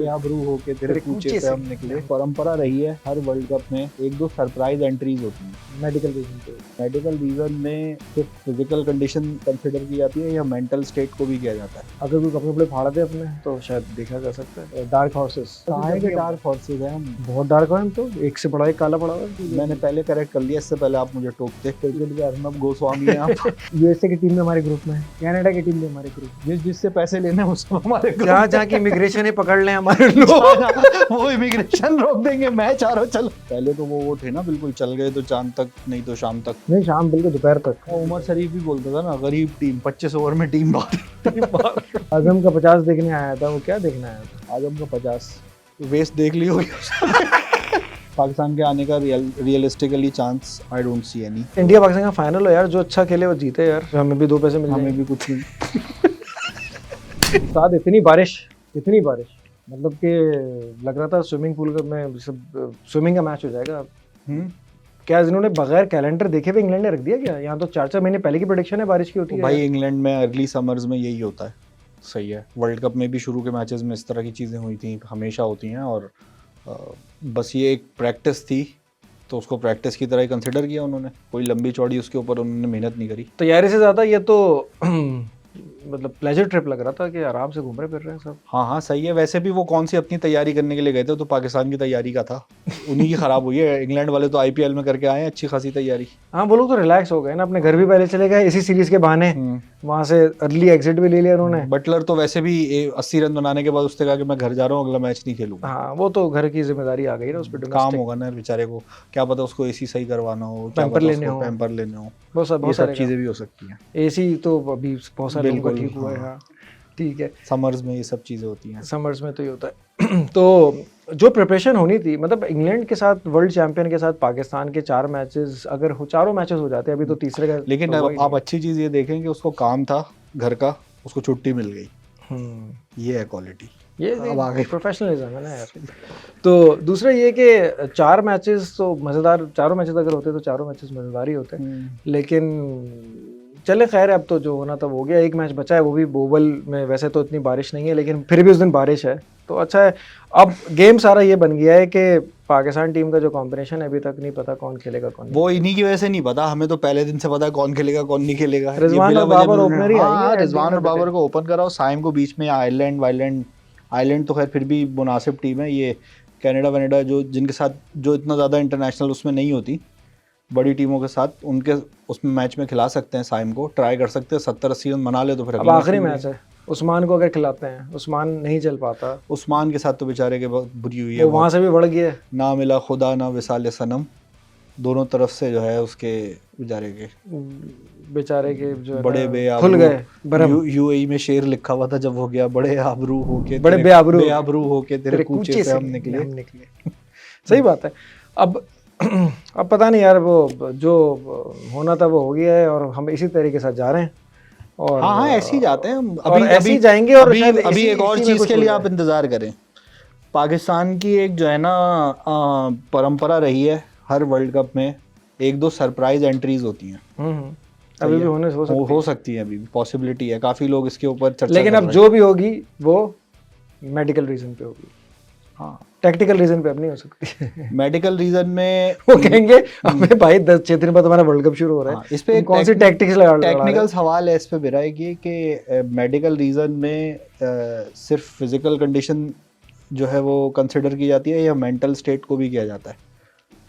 बेआबरू होके तेरे कूचे से हम निकले। परंपरा रही है हर वर्ल्ड कप में एक दो सरप्राइज एंट्रीज होती हैं मेडिकल रीजन पे। मेडिकल रीजन में सिर्फ फिजिकल कंडीशन कंसिडर की जाती है या मेंटल स्टेट को भी किया जाता है। अगर कोई कपड़े वपड़े फाड़ दे अपने तो शायद देखा जा सकता है। डार्क हॉर्सेस कहाँ के डार्क हॉर्सेस हैं हम? बहुत डार्क है हम तो, एक से बड़ा एक काला पड़ा हुआ है। मैंने पहले करेक्ट कर लिया, इससे पहले आप मुझे टोकते। क्रिकेट के अर्नब गोस्वामी हैं आप। यूएसए की टीम में हमारे ग्रुप में है, कनाडा की टीम में हमारे ग्रुप में। जिससे पैसे लेने हैं उसको हमारे जहाँ जहाँ की इमिग्रेशन है पकड़ लें हमारे लोग। वो इमिग्रेशन रोक देंगे, मैच आ रहा चलो। पहले तो वो थे ना, बिल्कुल चल गए तो चांद तक, नहीं तो शाम तक। नहीं, शाम बिल्कुल दोपहर तक। उमर शरीफ भी बोलता था ना, गरीब टीम 25 ओवर में टीम बाहर। आजम का 50 देखने आया था, वो क्या देखने आया था? आजम का 50 वेस्ट देख ली होगी। पाकिस्तान के आने का realistically chance I don't see any. India Pakistan का फाइनल हो यार, जो अच्छा खेले वो जीते यार, हमें भी 2 पैसे मिल हमें जाएंगे। भी कुछ नहीं। साथ इतनी बारिश मतलब कि लग रहा था स्विमिंग पूल में सब स्विमिंग का मैच हो जाएगा। क्या इन्होंने बगैर कैलेंडर देखे हुए इंग्लैंड ने रख दिया क्या? यहाँ तो 4-4 महीने पहले की प्रेडिक्शन है बारिश की होती है भाई। इंग्लैंड में अर्ली समर्स में यही होता है। सही है, वर्ल्ड कप में भी शुरू के मैचेस में इस तरह की चीज़ें हुई थी, हमेशा होती हैं। और बस ये एक प्रैक्टिस थी, तो उसको प्रैक्टिस की तरह ही कंसिडर किया उन्होंने। कोई लंबी चौड़ी उसके ऊपर उन्होंने मेहनत नहीं करी। तैयारी से ज़्यादा ये तो मतलब प्लेजर ट्रिप लग रहा था कि आराम से घूम रहे फिर रहे हैं सब। हाँ सही है। वैसे भी वो कौन सी अपनी तैयारी करने के लिए गए थे, तो पाकिस्तान की तैयारी का था। उन्हीं की खराब हुई है। इंग्लैंड वाले तो आईपीएल में करके आए हैं अच्छी खासी तैयारी। हाँ, वो लोग तो रिलैक्स हो गए ना, अपने घर भी पहले चले गए इसी सीरीज के बहाने। वहाँ से अर्ली एग्जिट भी ले लिया उन्होंने। बटलर तो वैसे भी 80 रन बनाने के बाद उसने कहा कि मैं घर जा रहा हूँ, अगला मैच नहीं खेलूंगा। हाँ, वो तो घर की जिम्मेदारी आ गई ना उस पर। काम होगा ना बेचारे को, क्या पता उसको एसी सही करवाना हो, पैम्पर लेने हो, पैम्पर लेने हो, वो सब चीजें भी हो सकती हैं। एसी तो अभी बहुत सारे लोगों का ठीक हुआ है। हाँ ठीक है, समर्स में ये सब चीज़ें होती हैं। समर्स में तो ये होता है। तो जो प्रिपरेशन होनी थी, मतलब इंग्लैंड के साथ, वर्ल्ड चैंपियन के साथ पाकिस्तान के 4 मैचेस, अगर चारों मैचेस हो जाते हैं, अभी तो तीसरे का। लेकिन तो आप अच्छी चीज़ ये देखें कि उसको काम था घर का, उसको छुट्टी मिल गई। ये है क्वालिटी, ये अब आगे प्रोफेशनलिज्म है ना यार। तो दूसरा ये कि 4 मैचेस तो मज़ेदार, चारों मैचेस अगर होते तो चारों मैचेस मज़ेदार ही होते। लेकिन चले खैर, अब तो जो होना था वो हो गया। एक मैच बचा है, वो भी ओवल में। वैसे तो इतनी बारिश नहीं है, लेकिन फिर भी उस दिन बारिश है तो अच्छा है। अब गेम सारा ये बन गया है कि पाकिस्तान टीम का जो कॉम्बिनेशन है, अभी तक नहीं पता कौन खेलेगा कौन नहीं। वो इन्हीं की वजह से नहीं पता, हमें तो पहले दिन से पता है कौन खेलेगा कौन नहीं खेलेगा। रिजवान और बाबर ओपनर ही आएंगे। रिजवान और बाबर को ओपन कराओ, साइम को बीच में। आयरलैंड तो खैर फिर भी मुनासिब टीम है। ये कनाडा जो जिनके साथ जो इतना ज़्यादा इंटरनेशनल उसमें नहीं होती, बड़ी टीमों के साथ उनके उसमें मैच में खिला सकते हैं। साइम को ट्राई कर सकते हैं, 70-80 रन बना ले तो फिर अब आखिरी मैच है। उस्मान को अगर खिलाते हैं, उस्मान नहीं चल पाता। उस्मान के साथ तो बेचारे के बहुत बुरी हुई है। वहाँ से भी बढ़ गया, ना मिला खुदा ना विसाल सनम, दोनों तरफ से जो है उसके बेचारे के जो बड़े बेआबरू खुल गए। यूएई में शेर लिखा हुआ था जब हो गया, बड़े आबरू होके, बड़े बेआबरू होके तेरे कूचे से हम निकले। सही बात है। अब पता नहीं यार, वो जो होना था वो हो गया है, और हम इसी तरीके से जा रहे हैं। और हाँ ऐसे ही जाते हैं हम, अभी जाएंगे। और अभी एक और चीज़ के लिए आप इंतज़ार करें। पाकिस्तान की एक जो है ना परंपरा रही है हर वर्ल्ड कप में एक दो सरप्राइज एंट्रीज होती हैं। अभी भी हो सकती है, अभी भी पॉसिबिलिटी है। काफ़ी लोग इसके ऊपर चर्चा लेकिन अब जो भी होगी वो मेडिकल रीजन पे होगी। हाँ, टैक्टिकल रीजन पे अब नहीं हो सकती। मेडिकल रीजन में वो कहेंगे हमें भाई 10-6 दिन बाद तुम्हारा वर्ल्ड कप शुरू हो रहा है। इस पे कौन सी टेक्निकल सवाल है इस पे बिराए कि मेडिकल रीजन में सिर्फ फिजिकल कंडीशन जो है वो कंसिडर की जाती है या मेंटल स्टेट को भी किया जाता है?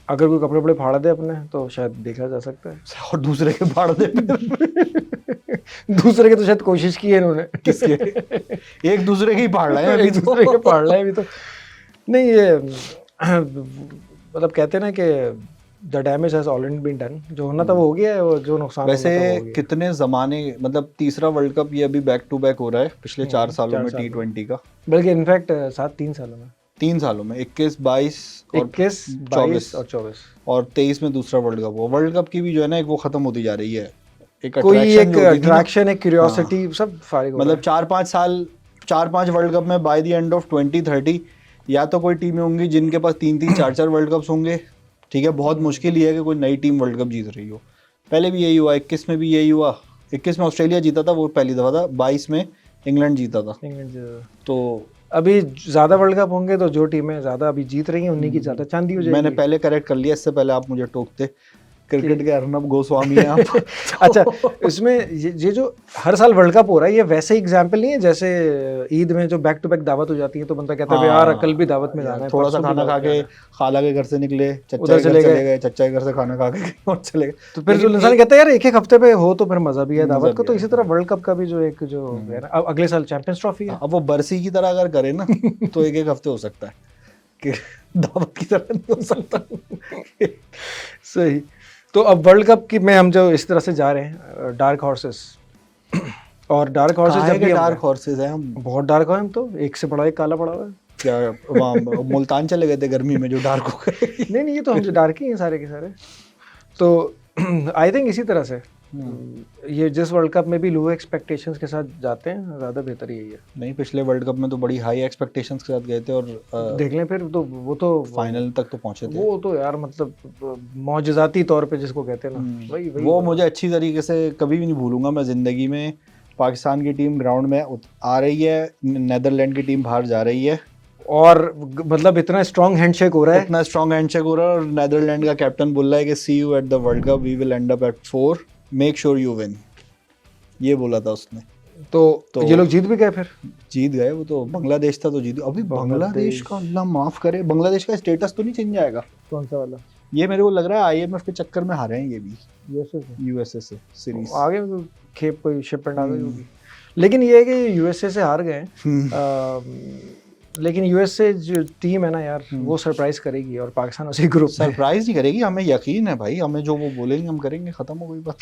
अगर कोई कपड़े फाड़ दे अपने तो शायद देखा जा सकता है, और दूसरे के फाड़ दे। दूसरे के तो शायद कोशिश की है इन्होंने। किसके? एक दूसरे के ही फाड़ रहे हैं अभी, दूसरे के फाड़ रहे हैं अभी तो नहीं। ये मतलब कहते हैं ना कि the damage has already been done. जो होना था वो हो गया है, वो जो नुकसान वैसे कितने ज़माने, मतलब तीसरा वर्ल्ड कप ये अभी बैक टू बैक हो रहा है पिछले 4 सालों में T20 का, बल्कि इनफैक्ट 3 सालों में 3 सालों में 21, 22 और 24 और 23 में दूसरा वर्ल्ड कप हुआ। वर्ल्ड कप की भी जो है ना एक वो खत्म होती जा रही है, एक अट्रैक्शन, एक क्यूरियोसिटी, सब फारिग। मतलब 4-5 वर्ल्ड कप में बाय द एंड ऑफ 2030 या तो कोई टीमें होंगी जिनके पास 3-3, 4-4 वर्ल्ड कप्स होंगे। ठीक है, बहुत मुश्किल ही है कि कोई नई टीम वर्ल्ड कप जीत रही हो। पहले भी यही हुआ, 21 में भी यही हुआ। 21 में ऑस्ट्रेलिया जीता था, वो पहली दफ़ा था। 22 में इंग्लैंड जीता था। तो अभी ज़्यादा वर्ल्ड कप होंगे तो जो टीमें ज़्यादा अभी जीत रही हैं उन्हीं की ज़्यादा चांदी हो जाएगी। मैंने पहले करेक्ट कर लिया, इससे पहले आप मुझे टोकते। क्रिकेट के अर्नब गोस्वामी हैं आप। अच्छा, इसमें ये जो हर साल वर्ल्ड कप हो रहा है, ये वैसे एग्जाम्पल नहीं है जैसे ईद में जो बैक टू बैक दावत हो जाती है तो बंदा कहता है यार कल भी दावत में जाना है, थोड़ा सा परसों भी खाना खा दावत में के जाना है। खाला के घर से निकले, चचा उधर के घर चले चले गए। गए, चचा के घर से खाना खा के कहीं और चले गए। तो फिर जो इंसान कहता है यार एक एक हफ्ते पे हो तो फिर मजा भी है दावत को। तो भी इसी तरह वर्ल्ड कप का भी जो एक जो है ना, अब अगले साल चैंपियंस ट्रॉफी है। अब वो बरसी की तरह अगर करे ना तो एक एक हफ्ते हो सकता है, कि दावत की तरह नहीं हो सकता। सही। तो अब वर्ल्ड कप की में हम जो इस तरह से जा रहे हैं डार्क हॉर्सेस, और डार्क हॉर्सेस जब भी डार्क हॉर्सेस हैं हम, बहुत डार्क है हम तो, एक से बड़ा एक काला पड़ा हुआ है। क्या वहाँ मुल्तान चले गए थे गर्मी में जो डार्क हो गए। नहीं ये तो हम जो डार्क ही हैं सारे के सारे। तो आई थिंक इसी तरह से ये जिस वर्ल्ड कप में भी लो एक्सपेक्टेशंस के साथ जाते हैं ज़्यादा बेहतर यही है। नहीं, पिछले वर्ल्ड कप में तो बड़ी हाई एक्सपेक्टेशंस के साथ गए थे और देख लें फिर तो वो तो फाइनल तक तो पहुंचे थे। वो तो यार मतलब मौजज़ाती तौर पे जिसको कहते हैं ना, वही वही वो मुझे अच्छी तरीके से कभी भी नहीं भूलूंगा मैं ज़िंदगी में। पाकिस्तान की टीम ग्राउंड में आ रही है, नीदरलैंड की टीम बाहर जा रही है, और मतलब इतना स्ट्रॉन्ग हैंडशेक हो रहा है, इतना स्ट्रॉन्ग हैंडशेक हो रहा है, और नीदरलैंड का कैप्टन बोल रहा है कि see you at the world cup, we will end up at 4, make sure you win, ये बोला था उसने। तो ये लोग जीत भी गए, फिर जीत गए। वो तो बांग्लादेश था तो जीत। अभी बांग्लादेश का अल्लाह माफ करे, बांग्लादेश का स्टेटस तो नहीं चेंज जाएगा? कौन सा वाला? ये मेरे को लग रहा है आईएमएफ के चक्कर में हारे हैं ये भी, यूएसए से सीरीज। आगे तो खेप कोई शिपमेंट आ गई होगी। लेकिन ये है कि यूएसए से हार गए, लेकिन यूएसए जो टीम है ना यार, वो सरप्राइज करेगी, और पाकिस्तान उसी ग्रुप में। सरप्राइज नहीं करेगी, हमें यकीन है भाई, हमें जो वो बोलेंगे हम करेंगे, खत्म हो गई बात।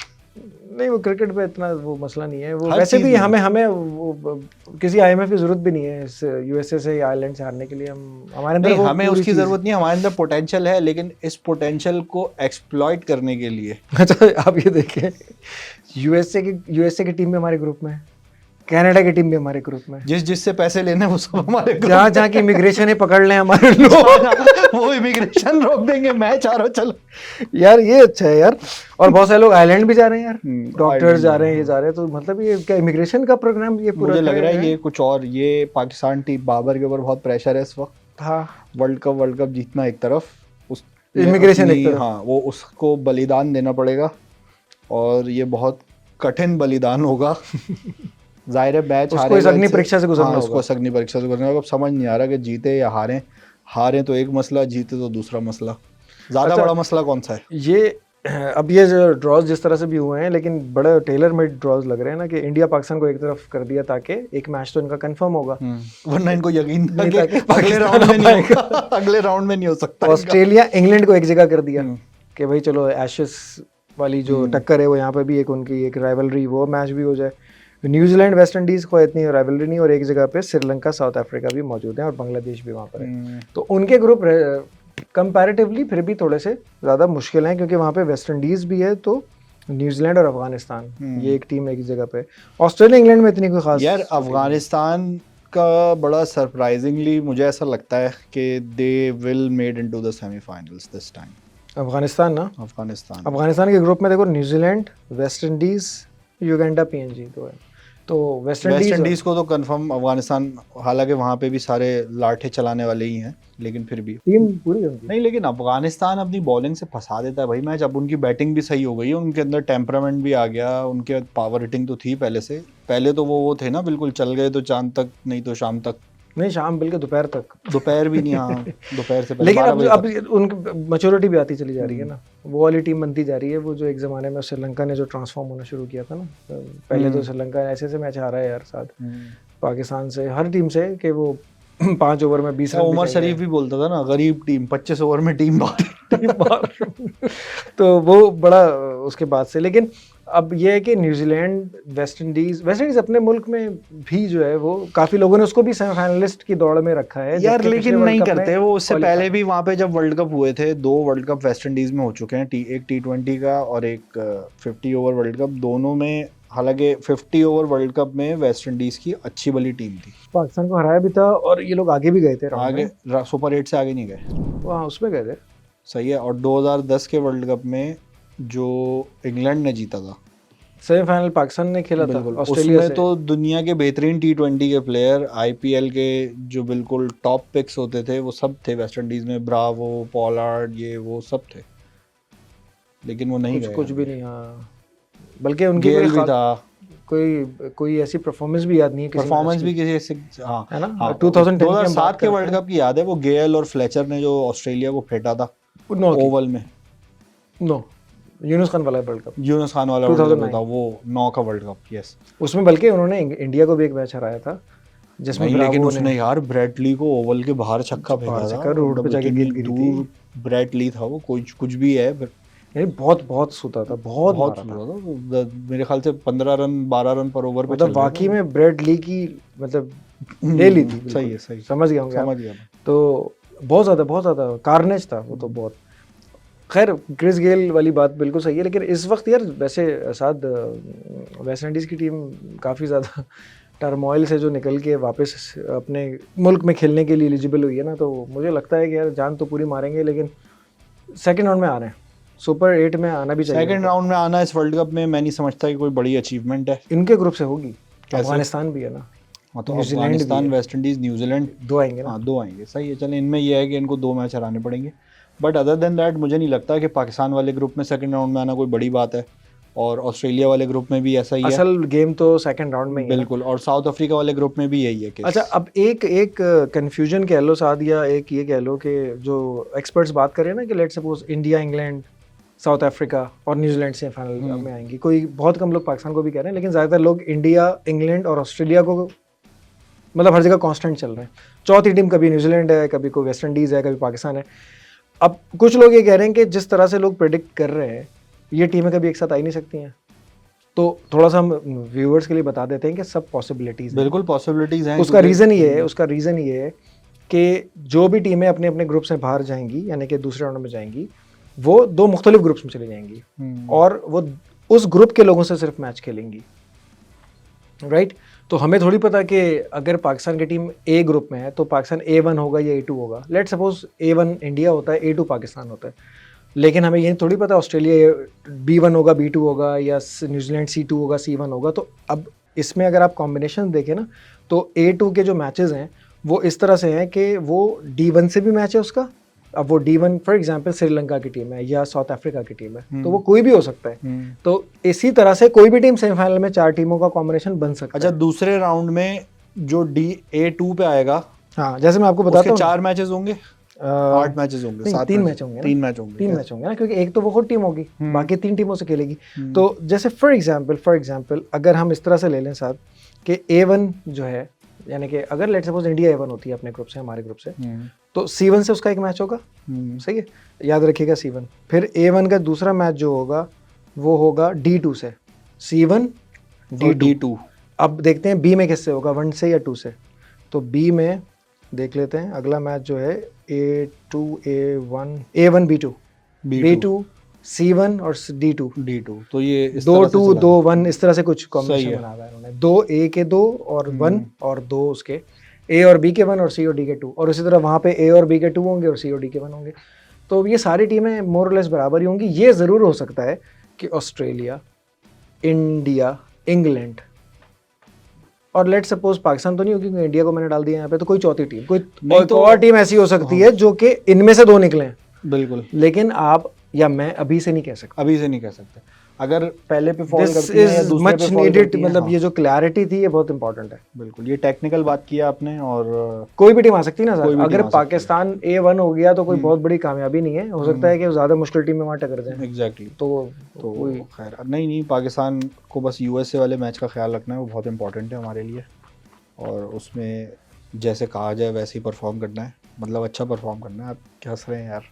नहीं वो क्रिकेट पे इतना वो मसला नहीं है, वो हर वैसे चीज़ भी में। हमें वो किसी आईएमएफ की जरूरत भी नहीं है इस यूएसए से या आयरलैंड से हारने के लिए। हम हमारे अंदर नहीं, वो हमें पूरी उसकी चीज़- जरूरत नहीं है, हमारे अंदर पोटेंशियल है, लेकिन इस पोटेंशियल को एक्सप्लॉइट करने के लिए अच्छा आप ये देखें, यूएसए की टीम भी हमारे ग्रुप में है, कनाडा की टीम भी हमारे ग्रुप में है। जिससे पैसे लेने वो सब हमारे group जहाँ जहाँ की इमिग्रेशन है पकड़ लें हमारे लोग, वो इमिग्रेशन रोक देंगे, मैच आ रहा चलो। यार ये अच्छा है यार। और बहुत सारे लोग आइलैंड भी जा रहे हैं यार, डॉक्टर्स आइलैंड जा रहे हैं, ये जा रहे हैं, तो मतलब ये क्या इमिग्रेशन का प्रोग्राम ये पूरा मुझे लग रहा है ये कुछ और, ये पाकिस्तान टीम बाबर के ऊपर बहुत प्रेशर है इस वक्त। हाँ, वर्ल्ड कप जीतना एक तरफ, उस इमिग्रेशन एक तरफ। हाँ, वो उसको बलिदान देना पड़ेगा, और ये बहुत कठिन बलिदान होगा। जाहिर है मैच उसको इस अग्नि परीक्षा से गुजरना होगा। उसको इस अग्नि परीक्षा से गुजरना होगा। अब समझ नहीं आ रहा कि जीते या हारें, हारें तो एक मसला, जीते तो दूसरा मसला। ज़्यादा बड़ा मसला कौन सा है? ये अब ये जो ड्रॉज जिस तरह से भी हुए हैं, लेकिन बड़े टेलर मेड ड्रॉज लग रहे हैं ना, कि इंडिया पाकिस्तान को एक तरफ कर दिया ताकि एक मैच तो इनका कंफर्म होगा, वरना इनको यकीन था कि ताकि अगले राउंड में नहीं होगा, अगले राउंड में नहीं हो सकता। ऑस्ट्रेलिया इंग्लैंड को एक जगह कर दिया कि भाई चलो एशेस वाली जो टक्कर है वो यहाँ पे भी एक उनकी एक राइवलरी, वो मैच भी हो जाए। न्यूजीलैंड वेस्ट इंडीज़ को इतनी राइवलरी नहीं, और एक जगह पे श्रीलंका साउथ अफ्रीका भी मौजूद है, और बांग्लादेश भी वहाँ पर है। तो उनके ग्रुप कंपैरेटिवली फिर भी थोड़े से ज़्यादा मुश्किल हैं, क्योंकि वहाँ पे वेस्ट इंडीज़ भी है, तो न्यूजीलैंड और अफगानिस्तान, ये एक टीम एक जगह पे। ऑस्ट्रेलिया इंग्लैंड में इतनी कोई खास यार अफगानिस्तान का बड़ा सरप्राइजिंगली मुझे ऐसा लगता है कि they will made into the semifinals this time. Afghanistan ना, अफगानिस्तान के ग्रुप में देखो New Zealand, West Indies, Uganda, PNG तो है। तो वेस्ट इंडीज को तो कंफर्म अफगानिस्तान, हालांकि वहाँ पे भी सारे लाठे चलाने वाले ही हैं, लेकिन फिर भी टीम पूरी होगी। नहीं, लेकिन अफगानिस्तान अपनी बॉलिंग से फंसा देता है भाई मैच। अब उनकी बैटिंग भी सही हो गई है, उनके अंदर टेम्परामेंट भी आ गया, उनके पावर हिटिंग तो थी पहले से। पहले तो वो थे ना, बिल्कुल चल गए तो चांद तक, नहीं तो शाम तक, नहीं शाम बल्कि दोपहर तक, दोपहर भी नहीं, हाँ दोपहर से पहले। लेकिन अब उनकी मैच्योरिटी भी आती चली जा रही है ना, वो वाली टीम बनती जा रही है। वो जो एक ज़माने में श्रीलंका ने जो ट्रांसफॉर्म होना शुरू किया था ना, पहले तो श्रीलंका ऐसे मैच हारा है यार साथ पाकिस्तान से, हर टीम से, कि वो 5 ओवर में 20 रन। उमर शरीफ भी बोलता था ना, गरीब टीम, 25 ओवर में टीम बाहर। तो वो बड़ा उसके बाद से। लेकिन अब ये है कि न्यूजीलैंड, वेस्ट इंडीज अपने मुल्क में भी जो है वो काफ़ी लोगों ने उसको भी सेमीफाइनलिस्ट की दौड़ में रखा है यार, लेकिन नहीं करते वो। उससे पहले भी वहाँ पे जब वर्ल्ड कप हुए थे, 2 वर्ल्ड कप वेस्ट इंडीज में हो चुके हैं, एक T20 का और एक 50 ओवर वर्ल्ड कप, दोनों में। हालांकि 50 ओवर वर्ल्ड कप में वेस्ट इंडीज की अच्छी भली टीम थी, पाकिस्तान को हराया भी था, और ये लोग आगे भी गए थे, आगे सुपर 8 से आगे नहीं गए, वहाँ उसमें गए थे। सही है। और 2010 के वर्ल्ड कप में जो इंग्लैंड ने जीता था सेमीफाइनल पाकिस्तान ने खेला था बिल्कुल, ऑस्ट्रेलिया उसमें से। तो दुनिया के बेहतरीन T20 के प्लेयर, आईपीएल के जो बिल्कुल टॉप पिक्स होते थे वो सब थे वेस्ट इंडीज में, ब्रावो, पॉलार्ड, ये वो सब थे, लेकिन वो नहीं कुछ गए कुछ भी आगे। नहीं, हाँ, बल्कि उनकी कोई गेल भी था, कोई ऐसी परफॉर्मेंस भी याद नहीं है किसी परफॉर्मेंस मैच भी की, किसी ऐसे, हाँ है ना। हाँ 2010 की हम 2007 बात के करते वर्ल्ड हैं। कप की याद है, वो गेल और फ्लेचर ने जो ऑस्ट्रेलिया को फेंटा था 9 की, ओवल में, नो, यूनुस खान वाला वर्ल्ड कप यूनुस खान वाला वर्ल्ड कप 2009, था वो, 9 का वर्ल्ड कप, यस। उसमें बल्कि उन्होंने इंडिया को भी एक मैच हराया था जिसमें नहीं, लेकिन ब्रावो ने उसने यार ब्रेट ली को ओवल के बाहर छक्का बाहर फेंका छक्का, था, रोड पे मतलब जाके इतनी गेंद गिरी दूर ब्रेट ली था वो, कुछ भी है, यानी बहुत बहुत सूता था, बहुत बहुत मारा था। हुआ था, मेरे ख्याल से 15 रन 12 रन पर ओवर पे मतलब चल रहे वाकई थे। में ब्रेड ली की मतलब ले ली थी, सही है, बिल्कुल सही, समझ गया होंगे आप। समझ गया मैं। तो बहुत ज़्यादा कार्नेज था वो तो बहुत। खैर क्रिस गेल वाली बात बिल्कुल सही है, लेकिन इस वक्त यार वैसे साथ वेस्ट इंडीज़ की टीम काफ़ी ज़्यादा टर्मोइल से जो निकल के वापस अपने मुल्क में खेलने के लिए एलिजिबल हुई है ना, तो मुझे लगता है कि यार जान तो पूरी मारेंगे, लेकिन सेकेंड राउंड में आ रहे हैं, सुपर 8 में आना भी चाहिए। सेकंड राउंड में आना इस वर्ल्ड कप में मैं नहीं समझता कि कोई बड़ी अचीवमेंट है। इनके ग्रुप से होगी, कैसे? अफगानिस्तान भी है ना, हाँ, तो न्यूजीलैंड भी अफगानिस्तान, है, वेस्ट इंडीज, न्यूजीलैंड, 2 आएंगे ना। हाँ 2 आएंगे, सही है। चलें, इनमें ये है कि इनको 2 मैच हराने पड़ेंगे, बट अदर देन दैट मुझे नहीं लगता कि पाकिस्तान वाले ग्रुप में सेकंड राउंड में आना कोई बड़ी बात है, और ऑस्ट्रेलिया वाले ग्रुप में भी ऐसा ही है। असल गेम तो सेकंड राउंड में ही है ना। बिल्कुल, और साउथ अफ्रीका वाले ग्रुप में भी यही है केस। अच्छा, अब एक कंफ्यूजन कह लो साथ, या एक ये कह लो कि जो एक्सपर्ट्स बात कर रहे हैं ना कि let's suppose India, England, south Africa और न्यूजीलैंड से फाइनल में आएंगी, कोई बहुत कम लोग पाकिस्तान को भी कह रहे हैं, लेकिन ज़्यादातर लोग इंडिया, इंग्लैंड और ऑस्ट्रेलिया को मतलब हर जगह कांस्टेंट चल रहे हैं। चौथी टीम कभी न्यूजीलैंड है, कभी कोई वेस्ट इंडीज़ है, कभी पाकिस्तान है। अब कुछ लोग ये कह रहे हैं कि जिस तरह से लोग प्रेडिक्ट कर रहे हैं ये टीमें कभी एक साथ आ ही नहीं सकती हैं, तो थोड़ा सा हम व्यूअर्स के लिए बता देते हैं कि सब पॉसिबिलिटीज़ हैं। बिल्कुल पॉसिबिलिटीज़ हैं। उसका रीज़न ये है कि जो भी टीमें अपने अपने ग्रुप से बाहर जाएंगी, यानी कि दूसरे राउंड में जाएंगी, वो 2 मुख्तलिफ ग्रुप्स में चली जाएंगी और वो उस ग्रुप के लोगों से सिर्फ मैच खेलेंगी, राइट। तो हमें थोड़ी पता कि अगर पाकिस्तान की टीम ए ग्रुप में है तो पाकिस्तान A1 होगा या A2 होगा। लेट सपोज A1 इंडिया होता है, A2 पाकिस्तान होता है, लेकिन हमें ये थोड़ी पता ऑस्ट्रेलिया B1 होगा, B2 होगा, या न्यूजीलैंड C2 होगा, C1 होगा। तो अब इसमें अगर आप कॉम्बिनेशन देखें ना, तो A2 के जो मैचेस हैं वो इस तरह से हैं कि वो D1 से भी मैच है उसका। अब वो D1 फॉर एग्जांपल श्रीलंका की टीम है या साउथ अफ्रीका की टीम है, तो वो कोई भी हो सकता है। तो इसी तरह से कोई भी टीम सेमीफाइनल में 4 टीमों का कॉम्बिनेशन बन सकता है। अच्छा, दूसरे राउंड में जो A2 पे आएगा, हाँ, जैसे मैं आपको बताता हूँ, 4 मैचेस होंगे, 8 मैचेस होंगे, 7 3 मैच होंगे, 3 मैच होंगे, 3 मैच होंगे ना, क्योंकि एक तो वो खुद टीम होगी, बाकी 3 टीमों से खेलेगी। तो जैसे फॉर एग्जांपल अगर हम इस तरह से ले लें साथ कि A1 जो है, यानी कि अगर लेट्स सपोज इंडिया A1 होती है अपने ग्रुप से, हमारे ग्रुप से, तो C1 से उसका एक मैच होगा, सही है, याद रखिएगा C1। फिर A1 का दूसरा मैच जो होगा वो होगा D2 से, C1 D2। अब देखते हैं B में किससे होगा, 1 से या 2 से। तो B में देख लेते हैं, अगला मैच जो है A2 A1 B2 C1 और D2। तो ये इस 2-2 2-1 इस तरह से कुछ कॉम्बिनेशन बना हुआ है उन्होंने, 2 A के 2 और 1 और 2 उसके A और B के 1 और C और D के 2, और इसी तरह वहाँ पे A और B के 2 होंगे और C और D के 1 होंगे। तो ये सारी टीमें मोर और लेस बराबर ही होंगी। ये ज़रूर हो सकता है कि ऑस्ट्रेलिया, इंडिया, इंग्लैंड और लेट सपोज पाकिस्तान तो नहीं होगी क्योंकि इंडिया को मैंने डाल दिया यहाँ पे, तो कोई चौथी टीम, कोई तो और टीम ऐसी हो सकती है जो कि इनमें से 2 निकले। बिल्कुल, लेकिन आप या मैं अभी से नहीं कह सकता। अगर पहले पे फॉल This करती है या is दूसरे much पे फॉल needed, करती है, मतलब हाँ, ये जो क्लैरिटी थी ये बहुत इंपॉर्टेंट है। बिल्कुल, ये टेक्निकल बात किया आपने। और कोई भी टीम आ सकती है ना कोई सर, भी अगर टीम आ सकती पाकिस्तान A1 हो गया तो कोई बहुत बड़ी कामयाबी नहीं है, हो सकता है कि ज़्यादा मुश्किल टीम में वहाँ टक्कर जाए। एग्जैक्टली। तो खैर, नहीं, पाकिस्तान को बस यूएसए वाले मैच का ख्याल रखना है, वो बहुत इंपॉर्टेंट है हमारे लिए, और उसमें जैसे कहा जाए वैसे ही परफॉर्म करना है, मतलब अच्छा परफॉर्म करना है। आप क्या हंस रहे हैं यार?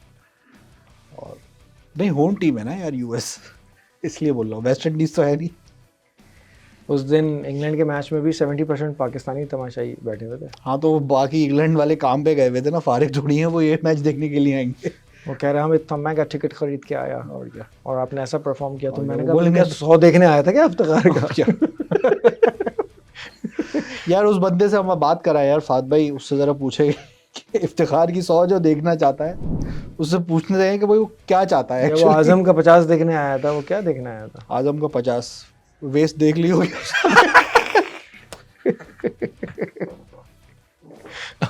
और नहीं, होम टीम है ना यार यूएस, इसलिए बोल रहा हूँ, वेस्ट इंडीज तो है नहीं। उस दिन इंग्लैंड के मैच में भी 70% पाकिस्तानी तमाशाई बैठे हुए थे। हाँ, तो बाकी इंग्लैंड वाले काम पे गए हुए थे ना, फारिग थोड़ी हैं वो ये मैच देखने के लिए आएंगे। वो कह रहे हैं हम इतना महंगा टिकट खरीद के आया और क्या, और आपने ऐसा परफॉर्म किया, तो और मैंने वो कहा बोलेंगे 100 देखने आया था क्या इफ्तिखार का? यार उस बंदे से हम बात करा यार, फात भाई, उससे ज़रा पूछे कि इफ्तिखार की 100 जो देखना चाहता है, उससे पूछने दें कि भाई वो क्या चाहता है। वो आजम का 50 देखने आया था, वो क्या देखने आया था? आजम का 50 वेस्ट देख ली होगी।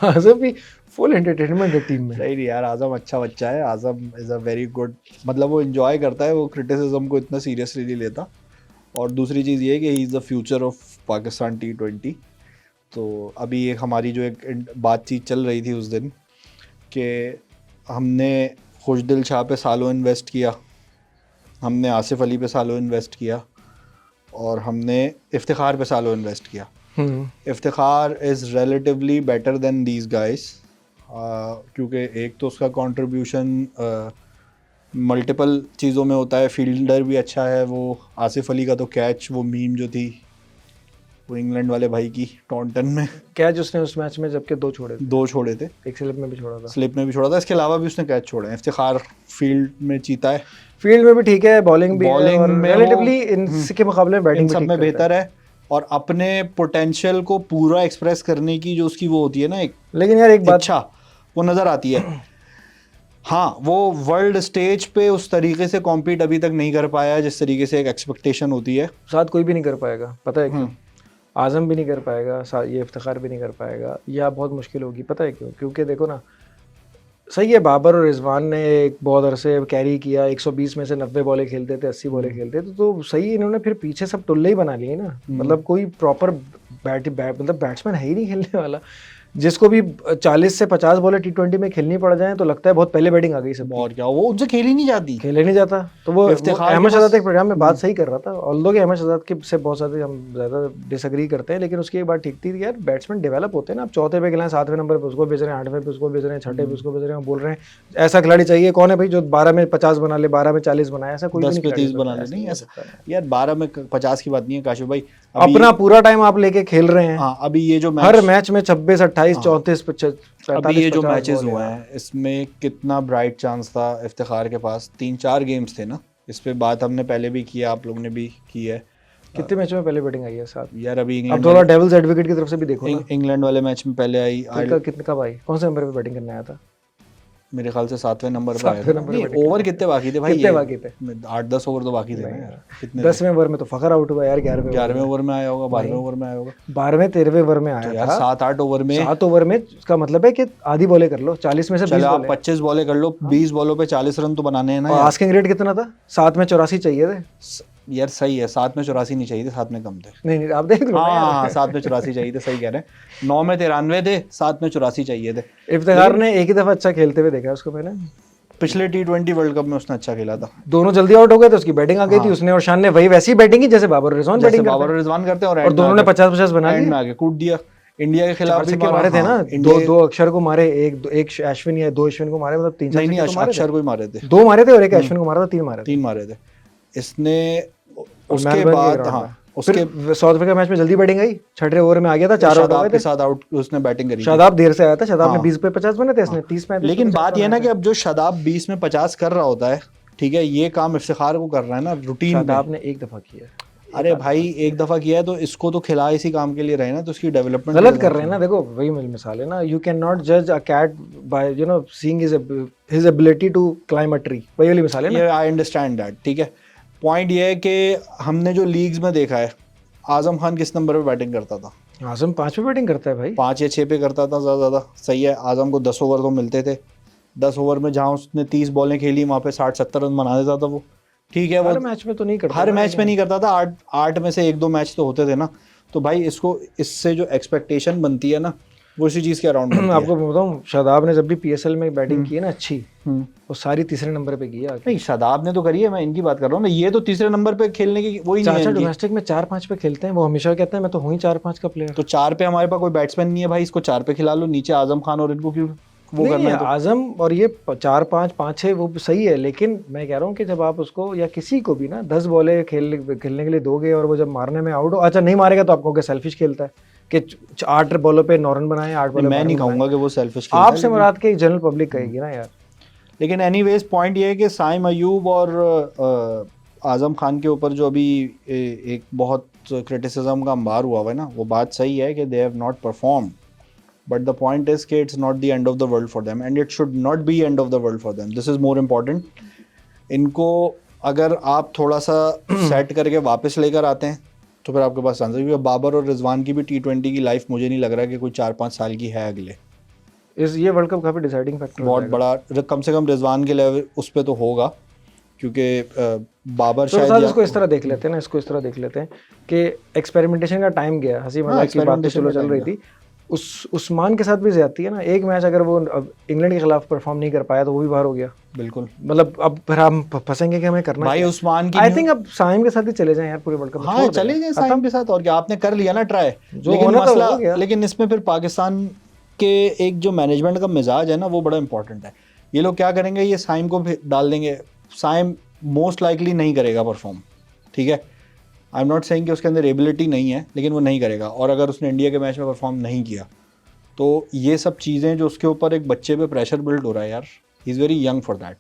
आजम भी फुल एंटरटेनमेंट है टीम में। नहीं यार, आजम अच्छा बच्चा है। आजम इज़ अ वेरी गुड, मतलब वो एंजॉय करता है, वो क्रिटिसिज्म को इतना सीरियसली नहीं लेता। और दूसरी चीज़ ये है कि he is the future of Pakistan T20। तो अभी एक हमारी जो एक बातचीत चल रही थी उस दिन कि हमने खुशदिल शाह पे सालों इन्वेस्ट किया, हमने आसिफ अली पे सालों इन्वेस्ट किया, और हमने इफ्तिखार पे सालों इन्वेस्ट किया। Iftikhar is relatively better than these guys, क्योंकि एक तो उसका कंट्रीब्यूशन मल्टीपल चीज़ों में होता है, फील्डर भी अच्छा है वो। आसिफ अली का तो कैच, वो मीम जो थी वो इंग्लैंड वाले भाई की टॉन्टन में, कैच उसने उस मैच में जबकि 2 छोड़े थे, 2 छोड़े थे, एक स्लिप में भी छोड़ा था। स्लिप में भी छोड़ा था, इसके अलावा भी उसने कैच छोड़े हैं। इफ्तिखार फील्ड में चीता है, फील्ड में भी ठीक है, बॉलिंग भी है, और में रिलेटिवली इनके मुकाबले में इन बैटिंग भी सब ठीक में करता बेहतर है। और अपने पोटेंशियल को पूरा एक्सप्रेस करने की जो उसकी वो होती है ना एक है। लेकिन यार एक बात, इच्छा, वो नज़र आती है। हाँ, वो वर्ल्ड स्टेज पे उस तरीके से कॉम्पीट अभी तक नहीं कर पाया है जिस तरीके से एक एक्सपेक्टेशन होती है। साथ कोई भी नहीं कर पाएगा, पता है क्यों? आजम भी नहीं कर पाएगा, ये इफ्तिखार भी नहीं कर पाएगा, या बहुत मुश्किल होगी। पता है क्यों? क्योंकि देखो ना, सही है, बाबर और रिजवान ने एक बहुत अरसे कैरी किया, 120 में से 90 बॉलें खेलते थे, 80 बॉलें खेलते थे, तो सही, इन्होंने फिर पीछे सब टुल्ले ही बना लिए ना। मतलब कोई प्रॉपर मतलब बैट्समैन है ही नहीं खेलने वाला। जिसको भी 40 से 50 बॉलें T20 में खेलनी पड़ जाए तो लगता है बहुत पहले बैटिंग आ गई सब। और क्या, वो उनसे खेली नहीं जाती, खेले नहीं जाता। तो वो इफ्तिखार अहमद के शहजाद पास- एक प्रोग्राम में बात सही कर रहा था, ऑल्दो कि अहमद शहजाद के से बहुत सारे हम ज़्यादा डिसएग्री करते हैं, लेकिन उसकी एक बात ठीक थी कि यार बैट्समैन डेवलप होते हैं ना। आप चौथे पे खेलें, 7वें नंबर पे उसको भेज रहे हैं, 8वें पे उसको भेज रहे हैं, 6ठे पे उसको भेज रहे हैं, बोल रहे हैं ऐसा खिलाड़ी चाहिए। कौन है भाई जो 12 में 50 बना ले, 12 में 40 बनाए? ऐसा कोई 10 भी पे 30 नहीं बना ले, नहीं हो ऐसा सकता है। यार। 12 में 50 की बात नहीं है काशिफ भाई। अपना पूरा टाइम आप लेके खेल रहे हैं। हाँ, अभी ये जो हर मैच, मैच में 26, 28, 34, 45, अभी ये जो 50 मैचेस बॉल हुए है। हैं इसमें कितना ब्राइट चांस था इफ्तिखार के पास। 3-4 गेम्स थे ना, इस पे बात हमने पहले भी किया, आप लोगों ने भी की है। कितने मैचों में पहले बैटिंग आई है? 7। यार अभी अब इंग्लैंड थोड़ा डेविल्स एडवोकेट की तरफ से भी देखो ना, इंग्लैंड वाले मैच में पहले आई। कितने कब आई? कौन से नंबर पे बैटिंग करने आया था? मेरे ख्याल से 7वें नंबर पर आया 7वें था। नंबर पे नहीं, बैटिंग ओवर कितने बाकी थे भाई? कितने बाकी थे? 8-10 ओवर तो बाकी थे ना यार। कितने 10वें ओवर में तो फखर आउट हुआ यार, 11वें ओवर में आया होगा, 12वें ओवर में आया होगा, 12वें 13वें ओवर में आया यार। था। 7-8 ओवर में, 7 ओवर में इसका मतलब है कि आधी बॉलें कर लो, 40 में से 20 चलो आप बॉलें। 25 बॉलें कर लो, 20 बॉलों पे 40 रन तो बनाने हैं ना और यार। आस्किंग रेट कितना था? 7 में 84 चाहिए थे। यार सही है, 7 में 84 नहीं चाहिए थे, 7 में कम थे। नहीं आप देख लो ना हाँ, यार। 7 में 84 चाहिए थे, सही कह रहे हैं। 9 में 93 थे, 7 में 84 चाहिए थे। इफ्तिखार ने एक ही दफा अच्छा खेलते हुए देखा है उसको मैंने। पिछले T20 वर्ल्ड कप में उसने अच्छा खेला था। दोनों जल्दी आउट हो गए थे, उसकी बैटिंग आ गई थी, उसने और शान ने वही वैसी बैटिंग की जैसे बाबर और रिजवान जैसे बैटिंग बाबर और रिजवान करते हैं, और दोनों ने 50-50 बना एंड लिए। में आगे कूद दिया। इंडिया के खिलाफ भी मारे थे ना, इंडिया, दो अक्षर को मारे, एक अश्विन या 2 अश्विन को मारे, मतलब 3-4 नहीं तो मारे थे। अक्षर को ही मारे थे, 2 मारे थे और एक अश्विन को मारा था, 3 मारे थे। 3 मारे थे इसने। उसके मेलबर्न के बाद ग्राउंड हाँ, में। उसके फिर साउथ अफ्रीका मैच में जल्दी बैटिंग आई, 6ठे ओवर में आ गया था, 4 आउट हो शादाब गए के थे। साथ आउट उसने बैटिंग करी थी। शादाब देर से आया था, शादाब ने हाँ। 20 पे 50 बने थे, इसने 30 35। लेकिन बात यह है ना कि अब जो शादाब 20 में 50 कर रहा होता है, ठीक है, ये काम इफ्तिखार को कर रहा है ना रूटीन में। शादाब ने एक दफा किया है। अरे भाई, एक दफा किया है तो इसको तो खिला इसी काम के लिए रहे ना, तो उसकी डेवलपमेंट गलत कर रहे हैं ना। देखो वही मिसाल है ना, यू कैन नॉट जज a cat by seeing his ability to climb a tree, वही वाली मिसाल है ना। ये आई अंडरस्टैंड दैट, ठीक है। पॉइंट ये है कि हमने जो लीग्स में देखा है, आजम खान किस नंबर पे बैटिंग करता था? आजम 5 पे बैटिंग करता है भाई, 5 या 6 पे करता था ज़्यादा। सही है, आजम को 10 ओवर तो मिलते थे। 10 ओवर में जहाँ उसने 30 बॉलें खेली वहाँ पे 60-70 रन बना देता था वो, ठीक है। हर वो मैच में तो नहीं करता, हर मैच में नहीं करता था, 8 में से 1-2 मैच तो होते थे ना। तो भाई इसको, इससे जो एक्सपेक्टेशन बनती है ना, वो इसी चीज़ के अराउंड बनती है। आपको बताऊं, शादाब ने जब भी PSL में बैटिंग की है ना अच्छी, हम्म। वो सारी तीसरे नंबर पे की है आके। नहीं, शादाब ने तो करी है, मैं इनकी बात कर रहा हूँ ना। ये तो तीसरे नंबर पे खेलने की वही नहीं है चाचा इनकी। डोमेस्टिक में 4-5 पे खेलते हैं, वो हमेशा कहते हैं मैं तो हूँ ही 4-5 का प्लेयर। तो 4 पे हमारे पास कोई बैट्समैन नहीं है भाई, इसको 4 पे खिला लो। नीचे आजम खान और इनको क्यों वो नहीं, करना है? तो आजम और ये 4-5, 5-6 वो सही है, लेकिन मैं कह रहा हूँ कि जब आप उसको या किसी को भी ना 10 बॉलें खेलने के लिए दोगे और वो जब मारने में आउट हो, अच्छा नहीं मारेगा तो आपको सेल्फिश खेलता है कि 8 बॉलों पे 9 रन बनाए, 8 बॉलों पे मैं नहीं 12 रन कहूँगा कि वो सेल्फिश बनाए। खेलता है, आपसे मुराद के जनरल पब्लिक कहेगी ना यार। लेकिन एनीवेज पॉइंट ये है कि साइम अयूब और आजम खान के ऊपर जो अभी एक बहुत क्रिटिसिज्म का अंबार हुआ है ना, वो बात सही है कि they have not performed, but the point is कि it's not the end of the world for them, and it should not be end of the world for them. This is more important. इनको अगर आप थोड़ा सा set करके वापस लेकर आते हैं तो फिर आपके पास चांस है, क्योंकि बाबर और रिजवान की भी T20 की लाइफ मुझे नहीं लग रहा कि कोई 4-5 साल की है अगले। ये वर्ल्ड कप काफी डिसाइडिंग फैक्टर बहुत बड़ा, कम से कम रिजवान के लेवल उस पे तो होगा, क्योंकि बाबर तो शायद इसको इस तरह देख लेते हैं ना, इसको इस तरह देख लेते हैं कि एक्सपेरिमेंटेशन का टाइम गया, हंसी मजाक की बात तो चलो चल रही थी, उस्मान के साथ भी ज्यादती है ना। एक मैच अगर वो इंग्लैंड के खिलाफ परफॉर्म नहीं कर पाया तो वो भी बाहर हो गया। बिल्कुल, मतलब अब फिर हम फंसेंगे कि हमें करना भाई उस्मान की आई थिंक अब साइम के साथ ही चले जाएं यार पूरे वर्ल्ड कप में। हाँ चले जाएं साइम के साथ, और क्या, आपने कर लिया ना ट्राई। जो लेकिन होना था मसला, हो गया। लेकिन इसमें फिर पाकिस्तान के एक जो मैनेजमेंट का मिजाज है ना वो बड़ा इंपॉर्टेंट है। ये लोग क्या करेंगे, ये साइम को डाल देंगे, साइम मोस्ट लाइकली नहीं करेगा परफॉर्म, ठीक है। आई एम नॉट सेइंग कि उसके अंदर एबिलिटी नहीं है, लेकिन वो नहीं करेगा। और अगर उसने इंडिया के मैच में परफॉर्म नहीं किया तो ये सब चीज़ें जो उसके ऊपर एक बच्चे पे प्रेशर बिल्ड हो रहा है यार, he is very young for that,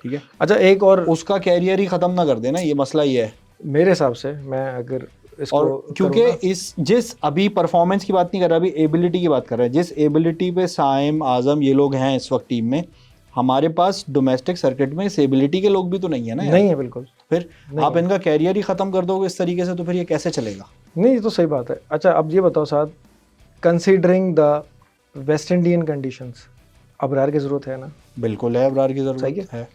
ठीक है। अच्छा एक और उसका कैरियर ही ख़त्म ना कर देना, ये मसला ये है मेरे हिसाब से। मैं अगर इसको और क्योंकि इस जिस अभी परफॉर्मेंस की बात नहीं कर रहा, अभी एबिलिटी की बात कर रहे हैं। जिस एबिलिटी पे साइम, आजम ये लोग हैं इस वक्त टीम में, हमारे पास डोमेस्टिक सर्किट में इस एबिलिटी के लोग भी तो नहीं है ना यार। नहीं है बिल्कुल। फिर आप इनका कैरियर ही ख़त्म कर दोगे इस तरीके से, तो फिर ये कैसे चलेगा? नहीं, ये तो सही बात है। अच्छा अब ये बताओ साथ, considering the West Indian conditions, Abrar की ज़रूरत है ना? बिल्कुल है, अबरार की ज़रूरत है।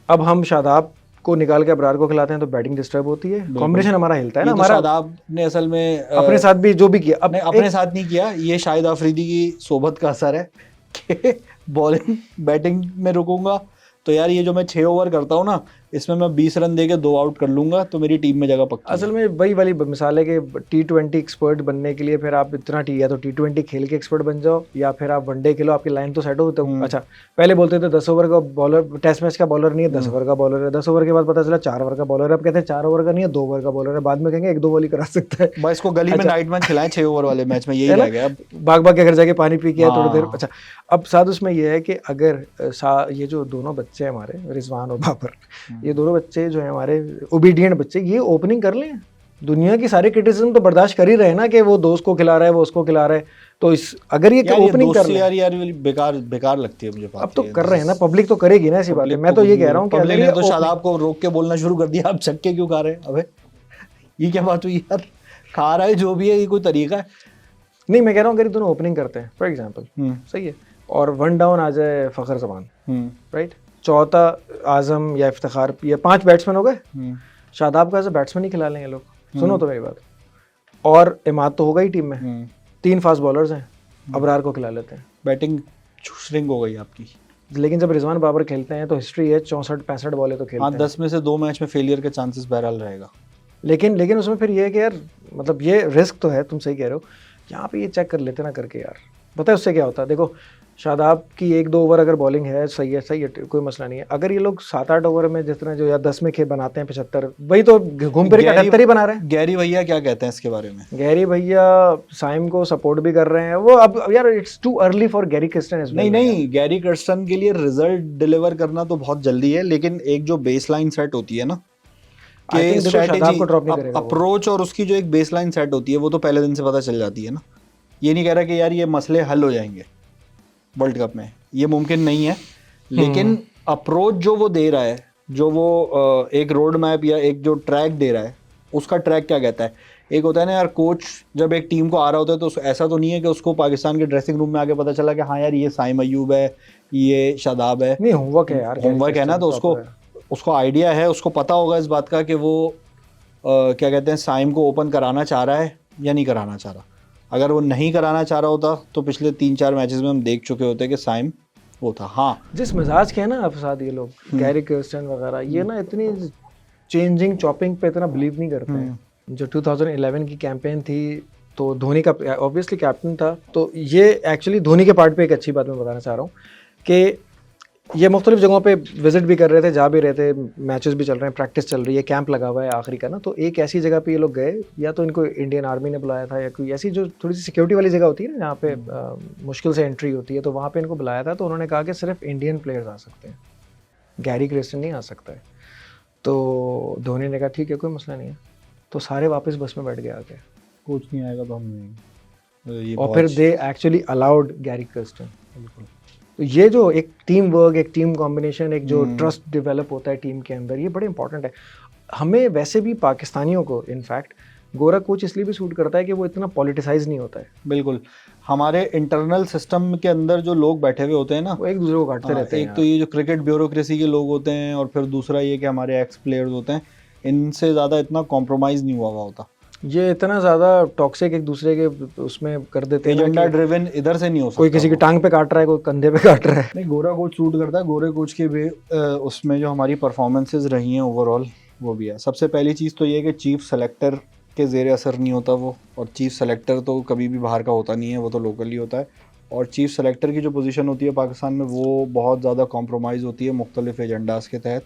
अब हम शादाब को निकाल के अबरार को खिलाते हैं तो बैटिंग डिस्टर्ब होती है, कॉम्बिनेशन हमारा हिलता है ना। हमारा शादाब ने असल में अपने साथ भी जो भी किया, अब अपने साथ नहीं किया, ये शाहिद अफरीदी की सोबत का असर है कि बॉलिंग बैटिंग में रुकूंगा तो यार ये जो मैं 6 ओवर करता हूँ ना, इसमें मैं 20 रन देके 2 आउट कर लूंगा तो मेरी टीम में जगह पक्की। असल में वही वाली मिसाल है कि T20 एक्सपर्ट बनने के लिए फिर आप इतना या तो T20 खेल के एक्सपर्ट बन जाओ, या फिर आप वनडे खेलो, आपकी लाइन तो सेट हो। तो अच्छा पहले बोलते थे 10 ओवर का बॉलर, टेस्ट मैच का बॉलर नहीं है, 10 ओवर का बॉलर है। 10 ओवर के बाद पता चला 4 ओवर का बॉलर है। अब कहते हैं 4 ओवर का नहीं है, 2 ओवर का बॉलर है। बाद में कहेंगे 1-2 बॉल ही करा सकता है। बस इसको गली में नाइट मैच खिलाएं 6 ओवर वाले मैच में, यही रह गया। भाग भाग के घर जाके पानी पी के थोड़ी देर। अच्छा अब साथ उसमें यह है कि अगर ये जो दोनों बच्चे हैं हमारे, रिजवान और बाबर, ये दोनों बच्चे जो है हमारे ओबीडियंट बच्चे, ये ओपनिंग कर लें। दुनिया की सारी क्रिटिसिज्म तो बर्दाश्त कर ही रहे हैं ना कि वो दोस्त को खिला रहा है, वो उसको खिला रहा है। तो इस अगर ये ओपनिंग कर ले यार बेकार लगती है मुझे बात। अब तो कर रहे हैं ना, पब्लिक तो करेगी ना ऐसी बातें। मैं तो ये कह रहा हूँ कि पब्लिक ने तो शादाब को रोक के बोलना शुरू कर दिया, आप छक्के क्यों खा रहे हैं? अबे ये क्या बात हुई यार? खा रहा है जो भी है, ये कोई तरीका है? नहीं, मैं कह रहा हूँ अगर ये दोनों ओपनिंग करते हैं फॉर एग्जाम्पल, सही है, और 1 डाउन आ जाए फखर जमान, राइट, चौथा आजम या इफ्तिखार, ये 5 बैट्समैन हो गए। शादाब को एज ए बैट्समैन ही खिला लेंगे लोग। सुनो तो मेरी बात, और इमाद तो होगा ही टीम में, 3 फास्ट बॉलर्स हैं, अबरार को खिला लेते हैं। बैटिंग श्रिंक हो गई आपकी। लेकिन जब रिजवान बाबर खेलते हैं तो हिस्ट्री है 64-65 बॉलें तो खेलते हैं। 10 में से 2 मैच में फेलियर के चांसेस बहरहाल रहेगा। लेकिन उसमें फिर ये है कि यार मतलब ये रिस्क तो है, तुम सही कह रहे हो। यहाँ पे ये चेक कर लेते ना करके यार, पता है उससे क्या होता है। देखो शादाब की 1-2 ओवर अगर बॉलिंग है, सही है कोई मसला नहीं है। अगर ये लोग 7-8 ओवर में जितना जो या 10 में खेल बनाते हैं 75, वही तो घूम फिर के 78 ही बना रहे हैं। गैरी भैया क्या कहते हैं इसके बारे में? गैरी भैया साइम को सपोर्ट भी कर रहे हैं। वो अब यार it's too early for Gary Kristen. नहीं, गैरी क्रिस्टन के लिए रिजल्ट डिलीवर करना तो बहुत जल्दी है, लेकिन एक जो बेसलाइन सेट होती है ना, कि स्ट्रेटेजी, अप्रोच और उसकी जो एक बेसलाइन सेट होती है, वो तो पहले दिन से पता चल जाती है ना। ये नहीं कह रहा कि यार ये मसले हल हो जाएंगे वर्ल्ड कप में, ये मुमकिन नहीं है, लेकिन अप्रोच जो वो दे रहा है, जो वो एक रोड मैप या एक जो ट्रैक दे रहा है, उसका ट्रैक क्या कहता है? एक होता है ना यार, कोच जब एक टीम को आ रहा होता है तो ऐसा तो नहीं है कि उसको पाकिस्तान के ड्रेसिंग रूम में आके पता चला कि हाँ यार ये साइम अयूब है, ये शादाब है। नहीं, होमवर्क है यार, होमवर्क है ना, तो उसको आइडिया है, उसको पता होगा इस बात का कि वो क्या कहते हैं, साइम को ओपन कराना चाह रहा है या नहीं कराना चाह रहा। अगर वो नहीं कराना चाह रहा होता तो पिछले 3-4 मैचेस में हम देख चुके होते कि साइम वो था। हाँ, जिस मिजाज के हैं ना अब साथ ये लोग, गैरी क्रिस्टन वगैरह, ये ना इतनी चेंजिंग चॉपिंग पे इतना बिलीव नहीं करते हैं। जो 2011 की कैंपेन थी तो धोनी का ऑब्वियसली कैप्टन था, तो ये एक्चुअली धोनी के पार्ट पे एक अच्छी बात मैं बताना चाह रहा हूँ कि ये मुख्तलिफ जगहों पे विजिट भी कर रहे थे, जा भी रहे थे, मैचेस भी चल रहे हैं, प्रैक्टिस चल रही है, कैंप लगा हुआ है आखिरी का ना। तो एक ऐसी जगह पे ये लोग गए, या तो इनको इंडियन आर्मी ने बुलाया था या कोई ऐसी जो थोड़ी सी सिक्योरिटी वाली जगह होती है ना, जहाँ पे मुश्किल से एंट्री होती है, तो वहाँ पे इनको बुलाया था। तो उन्होंने कहा कि सिर्फ इंडियन प्लेयर्स आ सकते हैं, गैरी क्रिस्टन नहीं आ सकता है। तो धोनी ने कहा ठीक है, कोई मसला नहीं है। तो सारे वापस बस में बैठ गए आके, कोच नहीं आएगा तो हम नहीं। और फिर they actually allowed Gary Kristen. बिल्कुल। तो ये जो एक टीम वर्क, एक टीम कॉम्बिनेशन, एक जो ट्रस्ट डेवलप होता है टीम के अंदर, ये बड़े इंपॉर्टेंट है। हमें वैसे भी पाकिस्तानियों को इनफैक्ट गोरा कोच इसलिए भी सूट करता है कि वो इतना पॉलिटिसाइज नहीं होता है। बिल्कुल, हमारे इंटरनल सिस्टम के अंदर जो लोग बैठे हुए होते हैं ना, वो एक दूसरे को काटते रहते हैं। एक तो ये जो क्रिकेट ब्यूरोक्रेसी के लोग होते हैं, और फिर दूसरा ये कि हमारे एक्स प्लेयर्स होते हैं, इनसे ज़्यादा इतना कॉम्प्रोमाइज़ नहीं हुआ होता। ये इतना ज़्यादा टॉक्सिक एक दूसरे के उसमें कर देते हैं, एजेंडा ड्रिवन इधर से नहीं हो सकता। कोई किसी की टांग पे काट रहा है, कोई कंधे पे काट रहा है। नहीं, गोरा कोच सूट करता है। गोरे कोच के भी उसमें जो हमारी परफॉर्मेंसेज रही हैं ओवरऑल, वो भी है। सबसे पहली चीज़ तो ये है कि चीफ सेलेक्टर के ज़ेर असर नहीं होता वो, और चीफ सेलेक्टर तो कभी भी बाहर का होता नहीं है, वो तो लोकली होता है। और चीफ सेलेक्टर की जो पोजीशन होती है पाकिस्तान में, वो बहुत ज़्यादा कॉम्प्रोमाइज़ होती है मुख्तलिफ एजेंडाज़ के तहत,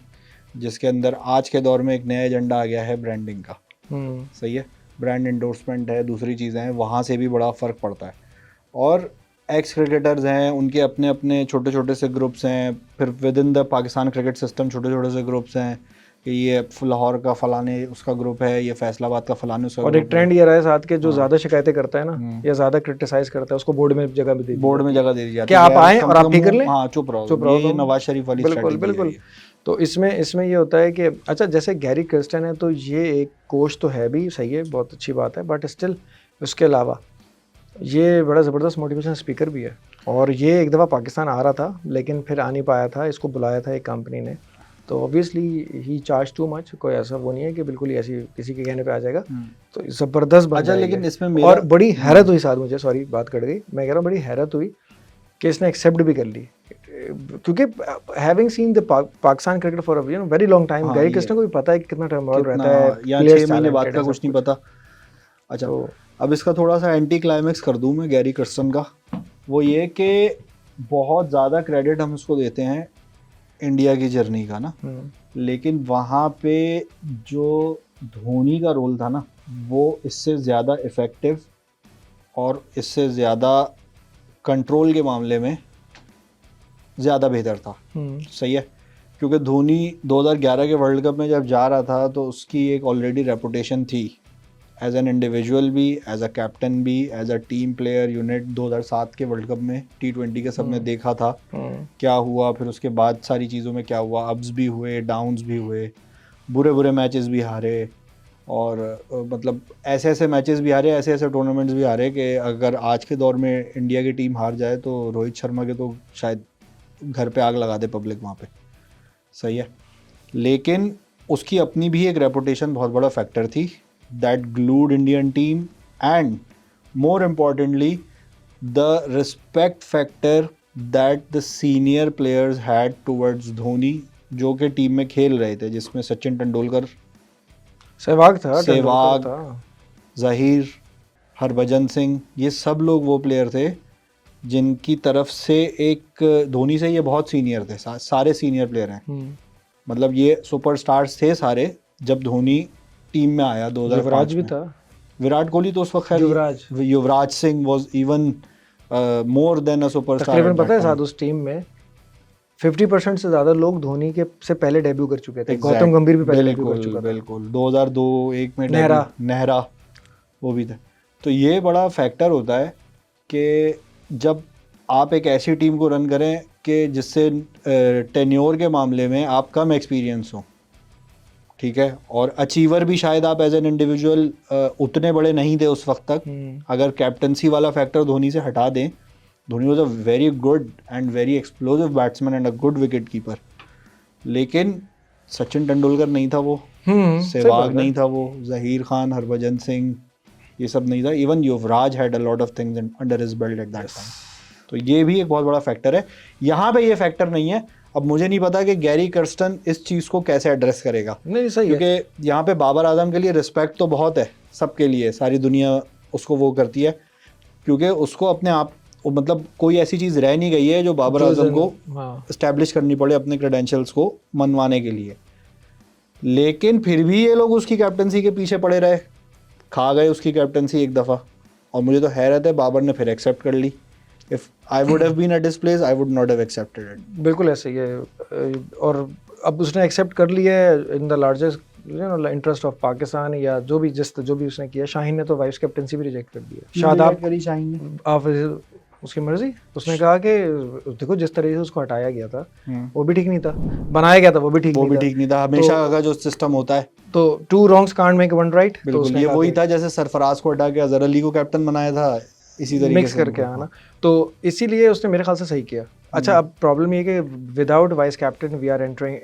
जिसके अंदर आज के दौर में एक नया एजेंडा आ गया है ब्रांडिंग का। सही है, ब्रांड इंडोर्समेंट है, दूसरी चीज़ें हैं, वहाँ से भी बड़ा फ़र्क पड़ता है। और एक्स क्रिकेटर्स हैं, उनके अपने अपने छोटे छोटे से ग्रुप्स हैं, फिर with in the Pakistan cricket system छोटे छोटे से ग्रुप्स हैं कि ये लाहौर का फलाने उसका ग्रुप है, ये फैसलाबाद का फलाने उसका और ग्रुप एक ट्रेंड ये रहा है साथ के, जो हाँ। ज़्यादा शिकायतें करता है ना या ज़्यादा क्रिटिसाइज करता है, उसको बोर्ड में जगह भी दे दी बोर्ड में जगह दे दी जाती कि है। आप यार, आएं कम और से आप कम ठीक कर लें, हाँ, चुप रहो। ये नवाज शरीफ वाली बिल्कुल स्ट्रेटजी बिल्कुल। है ये। तो इसमें ये होता है कि अच्छा, जैसे गैरी कर्स्टन है तो ये एक कोच तो है भी, सही है, बहुत अच्छी बात है, बट स्टिल उसके अलावा ये बड़ा ज़बरदस्त मोटिवेशन स्पीकर भी है। और ये एक दफ़ा पाकिस्तान आ रहा था लेकिन फिर आ नहीं पाया था, इसको बुलाया था एक कंपनी ने, तो ऑब्वियसली ही चार्ज टू मच। कोई ऐसा वो नहीं है कि बिल्कुल ही ऐसी किसी के कहने पे आ जाएगा, तो ज़बरदस्त बंदा अच्छा, है लेकिन ये। इसमें मेरा और बड़ी हैरत हुई साथ मुझे, सॉरी बात कट गई, मैं कह रहा हूँ बड़ी हैरत हुई कि इसने एक्सेप्ट भी कर ली, क्योंकि having seen the Pakistan cricket for a very long time, Gary Kirsten को भी पता है कि कितना टर्मोइल रहता है, या players 6 महीने बाद talented का है, कुछ सब नहीं पता। अच्छा, तो अब इसका थोड़ा सा एंटी क्लाइमेक्स कर दूं मैं गैरी कर्स्टन का। वो ये कि बहुत ज़्यादा क्रेडिट हम उसको देते हैं इंडिया की जर्नी का ना, लेकिन वहाँ पे जो धोनी का रोल था ना, वो इससे ज़्यादा इफ़ेक्टिव और इससे ज़्यादा कंट्रोल के मामले में ज़्यादा बेहतर था। सही है, क्योंकि धोनी 2011 के वर्ल्ड कप में जब जा रहा था तो उसकी एक ऑलरेडी रेपुटेशन थी, एज एन इंडिविजुअल भी, एज अ कैप्टन भी, as a team player unit. 2007 के वर्ल्ड कप में T20 के सबने देखा था क्या हुआ, फिर उसके बाद सारी चीज़ों में क्या हुआ, अप्स भी हुए, डाउन्स भी हुए, बुरे बुरे मैचेस भी हारे, और मतलब ऐसे ऐसे मैचेस भी हारे, ऐसे ऐसे टूर्नामेंट्स भी हारे कि अगर आज के दौर में इंडिया की टीम हार जाए तो रोहित शर्मा के तो शायद घर पे आग लगा दे पब्लिक वहाँ पे। सही है, लेकिन उसकी अपनी भी एक रेपुटेशन बहुत बड़ा फैक्टर थी that glued Indian team, and more importantly the respect factor that the senior players had towards Dhoni, जो कि टीम में खेल रहे थे, जिसमें सचिन तेंदुलकर, सहवाग था, सहवाग, ज़हीर, हरभजन सिंह, ये सब लोग वो प्लेयर थे जिनकी तरफ से एक धोनी से ये बहुत सीनियर थे, सारे सीनियर प्लेयर हैं, मतलब ये सुपरस्टार्स थे सारे जब धोनी टीम में आया 2005 भी में। था, विराट कोहली तो उस वक्त Yuvraj Singh was even more than a superstar. तकरीबन पता है साथ उस टीम में 50% से ज़्यादा लोग धोनी के से पहले डेब्यू कर चुके थे। गौतम गंभीर भी पहले डेब्यू कर चुका था। बिल्कुल 2002-1 में नेहरा वो भी था। तो ये बड़ा फैक्टर होता है कि जब आप एक ऐसी टीम को रन करें कि जिससे टेन्योर के मामले में आप कम एक्सपीरियंस हो, ठीक है, और अचीवर भी शायद आप एज एन इंडिविजुअल उतने बड़े नहीं थे उस वक्त तक। अगर कैप्टनसी वाला फैक्टर धोनी से हटा दें, Dhoni was a very good and very explosive batsman and a good wicket keeper, लेकिन सचिन तेंदुलकर नहीं था वो, सहवाग नहीं था वो, ज़हीर खान, हरभजन सिंह, ये सब नहीं था। Even Yuvraj had a lot of things under his belt at that time. तो ये भी एक बहुत बड़ा फैक्टर है। यहाँ पे ये फैक्टर नहीं है। अब मुझे नहीं पता कि गैरी कर्स्टन इस चीज़ को कैसे एड्रेस करेगा। नहीं, सही है, क्योंकि यहाँ पे बाबर आजम के लिए रिस्पेक्ट तो बहुत है, सबके लिए, सारी दुनिया उसको वो करती है, क्योंकि उसको अपने आप, मतलब कोई ऐसी चीज़ रह नहीं गई है जो बाबर आजम को इस्टेब्लिश करनी पड़े अपने क्रेडेंशियल्स को मनवाने के लिए। लेकिन फिर भी ये लोग उसकी कैप्टनसी के पीछे पड़े रहे, खा गए उसकी कैप्टनसी एक दफ़ा, और मुझे तो हैरत है बाबर ने फिर एक्सेप्ट कर ली। If I would have been at his place, I would not have accepted it. बिल्कुल ऐसे ही है। और अब उसने एक्सेप्ट कर लिया है in the largest interest of Pakistan, या जो भी उसने किया। शाहीन ने तो वाइस कैप्टनसी भी रिजेक्ट कर दी है। शादाब करी शाहीन ने, उसकी मर्जी। उसने कहा कि देखो जिस तरीके से उसको हटाया गया था वो भी ठीक नहीं था, बनाया गया था वो भी ठीक नहीं था। हमेशा का जो सिस्टम होता है, तो 2 wrongs can't make 1 right। तो बिल्कुल उसने ये कहा वही कि था जैसे सरफराज को हटा के अजहर अली को कैप्टन बनाया था, इसी तरीके मिक्स से करके आना। तो इसीलिए उसने मेरे ख्याल से सही किया। अच्छा, अब प्रॉब्लम ये कि without vice captain we are entering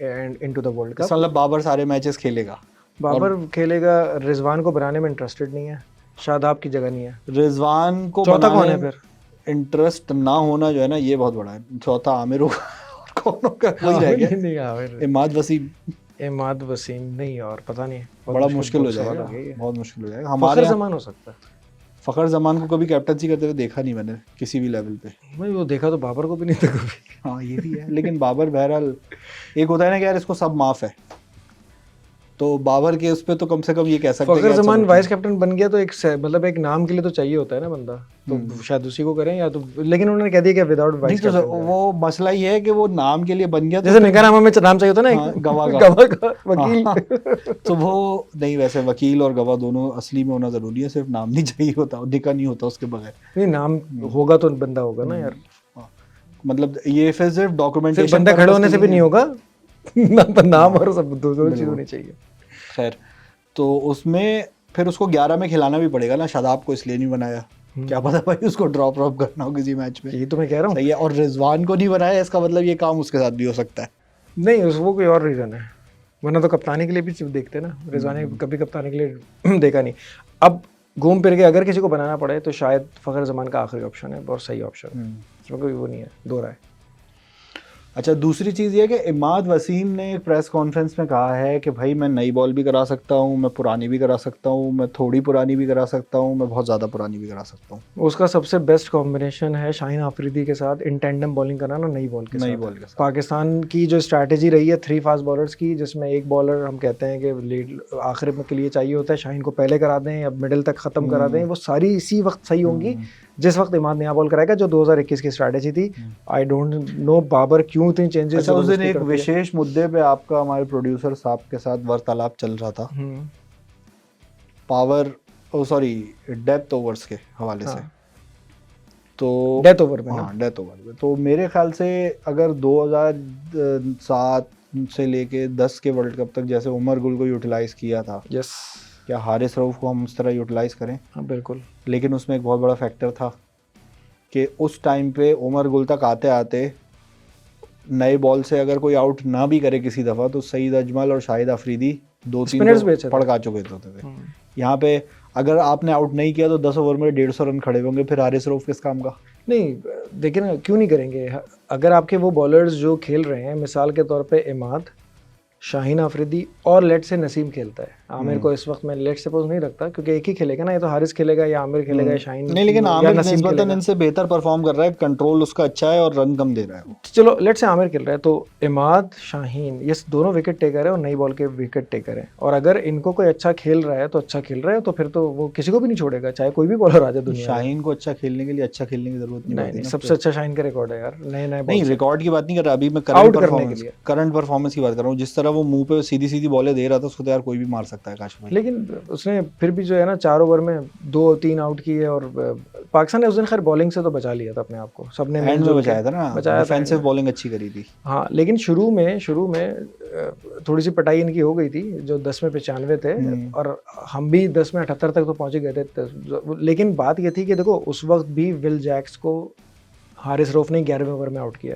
into the world cup. मतलब बाबर सारे मैचेस खेलेगा, बाबर खेलेगा, रिजवान को बनाने में इंटरेस्टेड नहीं है, शादाब की जगह नहीं है। रिजवान को चौथा कौन है बनाने फिर? इंटरेस्ट ना होना जो है ना ये बहुत बड़ा है। चौथा आमिर होगा कौन होगा वही रह गया। नहीं आमिर, इमाद वसीम, इमाद वसीम नहीं, और पता नहीं, बड़ा मुश्किल हो सवाल जाएगा, आ गई है। बहुत मुश्किल हो जाएगा। फखर हमारे यहाँ जमान हो सकता है। फ़खर जमान को कभी कैप्टनसी करते हुए देखा नहीं मैंने किसी भी लेवल पे। भाई वो देखा तो बाबर को भी नहीं था कभी। हाँ ये भी है, लेकिन बाबर बहरहाल एक होता है ना कि यार इसको सब माफ़ है, तो बाबर के उस पे तो कम से कम ये कह सकते हैं फखर कि जमान चलो वाइस कैप्टन बन गया तो एक मतलब एक नाम के लिए तो चाहिए होता है ना बंदा, तो शायद उसी को करें या तो, लेकिन उन्होंने कह दिया कि विदाउट वाइस नहीं, तो कैप्टन। वो मसला ये है कि वो नाम के लिए बन गया, जैसे निकाहनामा में नाम चाहिए होता है ना हाँ, एक गवाह का। गवाह का, वकील। हाँ, तो वो नहीं, वैसे वकील और गवाह दोनों असली में होना जरूरी है, सिर्फ नाम नहीं चाहिए होता, निकाह नहीं होता उसके बगैर। नहीं, नाम होगा तो बंदा होगा ना यार, हाँ, मतलब ये फिर सिर्फ सिर्फ डॉक्यूमेंटेशन बंदा खड़े होने से भी नहीं होगा। नाम और सब दोनों चीज होनी चाहिए। खैर, तो उसमें फिर उसको 11 में खिलाना भी पड़ेगा ना, शादाब को इसलिए नहीं बनाया, क्या पता भाई उसको ड्रॉप करना हो किसी मैच में। यही तो मैं कह रहा हूँ। सही है, और रिजवान को नहीं बनाया इसका मतलब ये काम उसके साथ भी हो सकता है। नहीं, वो कोई और रीज़न है, वरना तो कप्तानी के लिए भी सिर्फ देखते ना, रिजवान ने कभी कप्तानी के लिए देखा नहीं। अब घूम फिर के अगर किसी को बनाना पड़े तो शायद फ़खर जमान का आखिरी ऑप्शन है, बहुत सही ऑप्शन है, इसमें कोई वो नहीं है, दो राय। अच्छा, दूसरी चीज़ ये कि इमाद वसीम ने एक प्रेस कॉन्फ्रेंस में कहा है कि भाई मैं नई बॉल भी करा सकता हूँ, मैं पुरानी भी करा सकता हूँ, मैं थोड़ी पुरानी भी करा सकता हूँ, मैं बहुत ज़्यादा पुरानी भी करा सकता हूँ। उसका सबसे बेस्ट कॉम्बिनेशन है शाहीन आफरीदी के साथ इन टैंडम बॉलिंग कराना नई बॉल के साथ। पाकिस्तान की जो स्ट्रैटेजी रही है 3 फास्ट बॉलर्स की, जिसमें एक बॉलर हम कहते हैं कि लीड आखिर में के लिए चाहिए होता है, शाहीन को पहले करा दें या मिडिल तक ख़त्म करा दें, वो सारी इसी वक्त सही होंगी जिस वक्त इमाद नया बॉल कराएगा, जो 2021 की स्ट्रैटेजी थी। आई डोंट नो बाबर क्यों इतनी चेंजेस। अच्छा, उस दिन एक विशेष मुद्दे पे आपका हमारे प्रोड्यूसर साहब के साथ वार्तालाप चल रहा था, पावर सॉरी डेप्थ ओवर्स के हवाले से। तो डेथ ओवर में, हाँ डेथ ओवर में, तो मेरे ख्याल से अगर 2007 से लेके 10 के वर्ल्ड कप तक जैसे उमर गुल को यूटिलाइज किया था, यस, क्या हारिस रऊफ को हम उस तरह यूटिलाइज करें? हाँ बिल्कुल। लेकिन उसमें एक बहुत बड़ा फैक्टर था कि उस टाइम पे उमर गुल तक आते आते नए बॉल से अगर कोई आउट ना भी करे किसी दफ़ा, तो सईद अजमल और शाहिद अफरीदी 2-3 पड़का चुके थे। यहाँ पे अगर आपने आउट नहीं किया तो 10 ओवर में 150 रन खड़े होंगे, फिर हारिस रऊफ किस काम का? नहीं, देखिए ना, क्यों नहीं करेंगे? अगर आपके वो बॉलर्स जो खेल रहे हैं, मिसाल के तौर पे इमाद, शाहीन आफरीदी और लेट से नसीम खेलता है, आमिर को इस वक्त मैं लेट सपोज नहीं रखता, क्योंकि एक ही खेलेगा ना, ये तो हारिस खेलेगा या आमिर खेलेगा या शाहीन नहीं, लेकिन आमिर निस्बतन इनसे बेहतर परफॉर्म कर रहा है, कंट्रोल उसका अच्छा है और रन कम दे रहा है। चलो लेट से आमिर खेल रहा है, तो इमाद, शाहीन ये दोनों विकेट टेकर है और नई बॉल के विकेट टेकर है, और अगर इनको कोई अच्छा खेल रहा है तो अच्छा खेल रहा है, तो फिर तो वो किसी को भी नहीं छोड़ेगा, चाहे कोई भी बॉलर आ जाए दुनिया। शाहीन को अच्छा खेलने के लिए अच्छा खेलने की जरूरत नहीं, सबसे अच्छा शाहीन का रिकॉर्ड है यार, नए नहीं, रिकॉर्ड की बात नहीं कर रहा, अभी मैं करंट परफॉर्मेंस की बात कर रहा हूँ। जिस तरह वो मुंह पे सीधी बॉलें दे रहा था, उसको तो यार कोई भी मार सकता है काश भाई। लेकिन उसने फिर भी जो है ना 4 ओवर में 2-3 आउट किए, और पाकिस्तान ने उस दिन खैर बॉलिंग से तो बचा लिया था अपने आप को, सबने एंड में बचाया था ना, डिफेंसिव बॉलिंग अच्छी करी थी। हाँ, लेकिन शुरू में थोड़ी सी पटाई इनकी हो गई थी, जो 10 में 95 थे, और हम भी 10 में 78 तक तो पहुंच गए थे। लेकिन बात ये थी कि देखो उस वक्त भी विल जैक्स को हारिस रऊफ ने 11वें ओवर में आउट किया,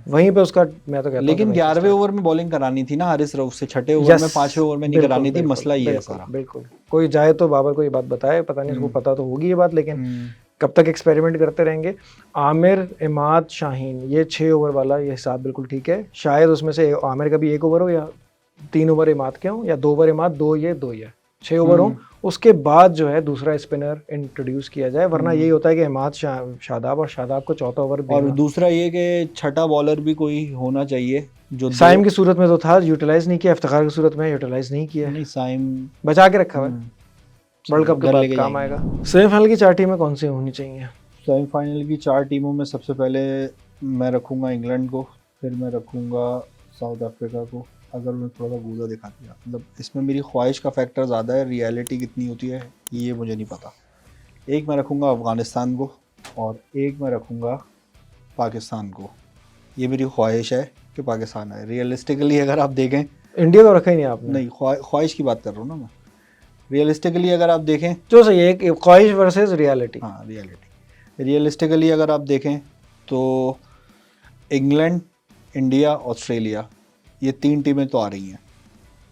वहीं पे उसका मैं तो कहता हूं, लेकिन 11वें ओवर में बॉलिंग करानी थी ना हारिस रऊफ से, 6ठे ओवर में 5वें ओवर में नहीं करानी थी। मसला ये है सारा। बिल्कुल, कोई जाए तो बाबर को ये बात बताए, पता नहीं उसको पता तो होगी ये बात, लेकिन कब तक एक्सपेरिमेंट करते रहेंगे। आमिर, इमाद, शाहीन, ये 6 ओवर वाला ये हिसाब बिल्कुल ठीक है। शायद उसमें से आमिर का भी 1 ओवर हो, या 3 ओवर इमाद के हो, या 2 ओवर इमाद, 2 ये 6 ओवर हो, उसके बाद जो है दूसरा स्पिनर इंट्रोड्यूस किया जाए, वरना यही होता है कि इमाद, शादाब, और शादाब को चौथा ओवर देना। और दूसरा ये कि छठा बॉलर भी कोई होना चाहिए जो साइम की सूरत में तो था, यूटिलाइज नहीं किया, इफ्तिखार की सूरत में यूटिलाइज नहीं किया। नहीं, साइम बचा के रखा हुआ है, वर्ल्ड कप के बाद काम आएगा। सेमीफाइनल की 4 टीमें कौन सी होनी चाहिए? सेमीफाइनल की 4 टीमों में सबसे पहले मैं रखूँगा इंग्लैंड को, फिर मैं रखूँगा साउथ अफ्रीका को। अगर मैं थोड़ा सा गूदा दिखा दिया, मतलब इसमें मेरी ख्वाहिश का फैक्टर ज़्यादा है, रियलिटी कितनी होती है ये मुझे नहीं पता। एक मैं रखूँगा अफ़गानिस्तान को, और एक मैं रखूँगा पाकिस्तान को। ये मेरी ख्वाहिश है कि पाकिस्तान आए। रियलिस्टिकली अगर आप देखें, इंडिया को रखा ही नहीं आपने। नहीं, ख्वाहिश की बात कर रहा हूँ ना मैं। रियलिस्टिकली अगर आप देखें, जो सही है, एक ख्वाहिश वर्सेस रियलिटी। हाँ रियलिटी, रियलिस्टिकली अगर आप देखें तो इंग्लैंड, इंडिया, ऑस्ट्रेलिया, ये 3 टीमें तो आ रही हैं,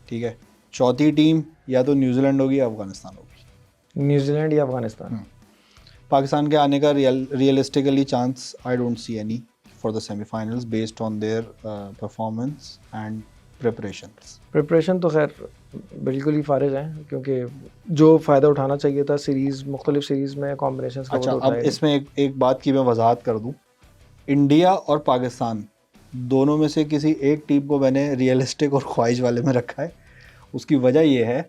ठीक है। चौथी टीम या तो न्यूजीलैंड होगी या अफगानिस्तान होगी। न्यूजीलैंड या अफगानिस्तान। पाकिस्तान के आने का realistically chance I don't see any for the semifinals based on their performance and preparations. Preparation तो खैर बिल्कुल ही फारिग हैं, क्योंकि जो फ़ायदा उठाना चाहिए था सीरीज़, मुख्तलिफ सीरीज़ में कॉम्बिनेशन का, अच्छा, अब इसमें एक बात की मैं वजाहत कर दूं। इंडिया और पाकिस्तान दोनों में से किसी एक टीम को मैंने रियलिस्टिक और ख्वाहिश वाले में रखा है। उसकी वजह ये है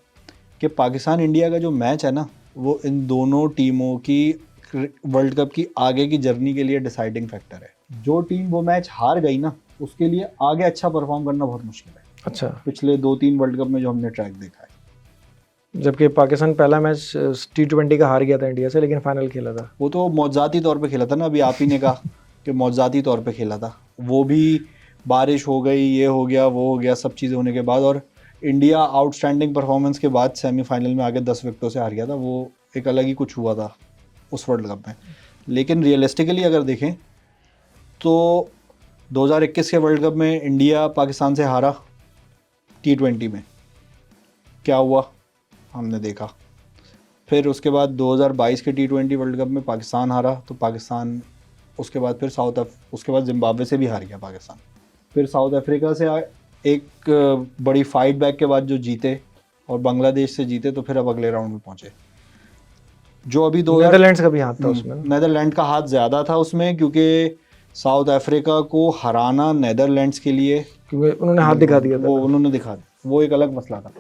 कि पाकिस्तान इंडिया का जो मैच है ना, वो इन दोनों टीमों की वर्ल्ड कप की आगे की जर्नी के लिए डिसाइडिंग फैक्टर है। जो टीम वो मैच हार गई ना, उसके लिए आगे अच्छा परफॉर्म करना बहुत मुश्किल है। अच्छा, पिछले 2-3 वर्ल्ड कप में जो हमने ट्रैक देखा है। जबकि पाकिस्तान पहला मैच T20 का हार गया था इंडिया से, लेकिन फाइनल खेला था। वो तो मौजूदाती तौर पे खेला था ना, अभी आप ही ने कहा कि मौजूदाती तौर पे खेला था। वो भी बारिश हो गई, ये हो गया, वो हो गया, सब चीज़ें होने के बाद, और इंडिया आउटस्टैंडिंग परफॉर्मेंस के बाद सेमीफाइनल में आगे 10 विकेटों से हार गया था। वो एक अलग ही कुछ हुआ था उस वर्ल्ड कप में। लेकिन रियलिस्टिकली अगर देखें तो 2021 के वर्ल्ड कप में इंडिया पाकिस्तान से हारा T20 में, क्या हुआ हमने देखा। फिर उसके बाद 2022 के T20 वर्ल्ड कप में पाकिस्तान हारा, तो पाकिस्तान उसके बाद फिर उसके बाद जिम्बाब्वे से भी हार गया पाकिस्तान। फिर साउथ अफ्रीका से एक बड़ी फाइट बैक के बाद जो जीते, और बांग्लादेश से जीते, तो फिर अब अगले राउंड में पहुंचे। जो अभी नेदरलैंड्स का भी हाथ था उसमें। नेदरलैंड का हाथ ज़्यादा था उसमें, क्योंकि साउथ अफ्रीका को हराना नेदरलैंड्स के लिए, क्योंकि उन्होंने हाथ दिखा दिया था। वो उन्होंने दिखा दिया, वो एक अलग मसला था।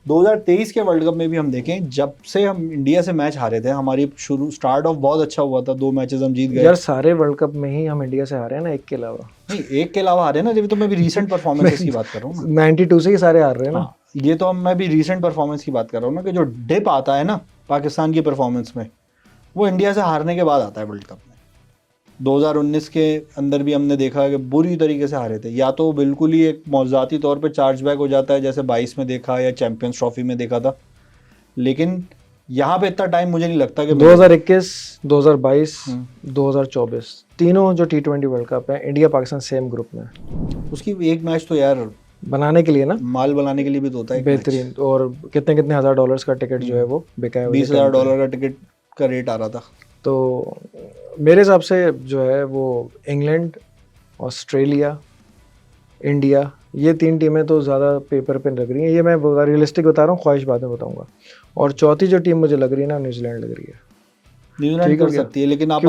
2023 के वर्ल्ड कप में भी हम देखें, जब से हम इंडिया से मैच हारे थे, हमारी स्टार्ट ऑफ बहुत अच्छा हुआ था, 2 मैचेस हम जीत गए। यार सारे वर्ल्ड कप में ही हम इंडिया से हारे हैं ना, एक के अलावा। नहीं, एक के अलावा हारे ना, तो मैं भी रीसेंट परफॉर्मेंस की बात कर रहा हूँ ना। 92 से ही सारे हार रहे हैं ना। हाँ, ये तो मैं भी रीसेंट परफॉर्मेंस की बात कर रहा हूँ ना, कि जो डिप आता है ना पाकिस्तान की परफॉर्मेंस में, वो इंडिया से हारने के बाद आता है वर्ल्ड कप में। 2019 के अंदर भी हमने देखा कि बुरी तरीके से हारे थे, या तो बिल्कुल ही एक मौजूदाती तौर पे चार्ज बैक हो जाता है, जैसे 22 में देखा या चैंपियंस ट्रॉफी में देखा था। लेकिन यहाँ पे इतना टाइम मुझे नहीं लगता कि 2021, 2022, 2024 तीनों जो T20 वर्ल्ड कप है, इंडिया पाकिस्तान सेम ग्रुप में है। उसकी एक मैच तो यार बनाने के लिए ना, माल बनाने के लिए भी तो होता है बेहतरीन। और कितने $1,000 का टिकट जो है वो बिका है। $20,000 का टिकट का रेट आ रहा था। तो मेरे हिसाब से जो है वो इंग्लैंड, ऑस्ट्रेलिया, इंडिया, ये 3 टीमें तो ज़्यादा पेपर पे लग रही हैं। ये मैं रियलिस्टिक बता रहा हूँ, ख्वाहिश बाद में बताऊंगा। और चौथी जो टीम मुझे लग रही है ना, न्यूजीलैंड लग रही है। न्यूजीलैंड कर सकती है, लेकिन आप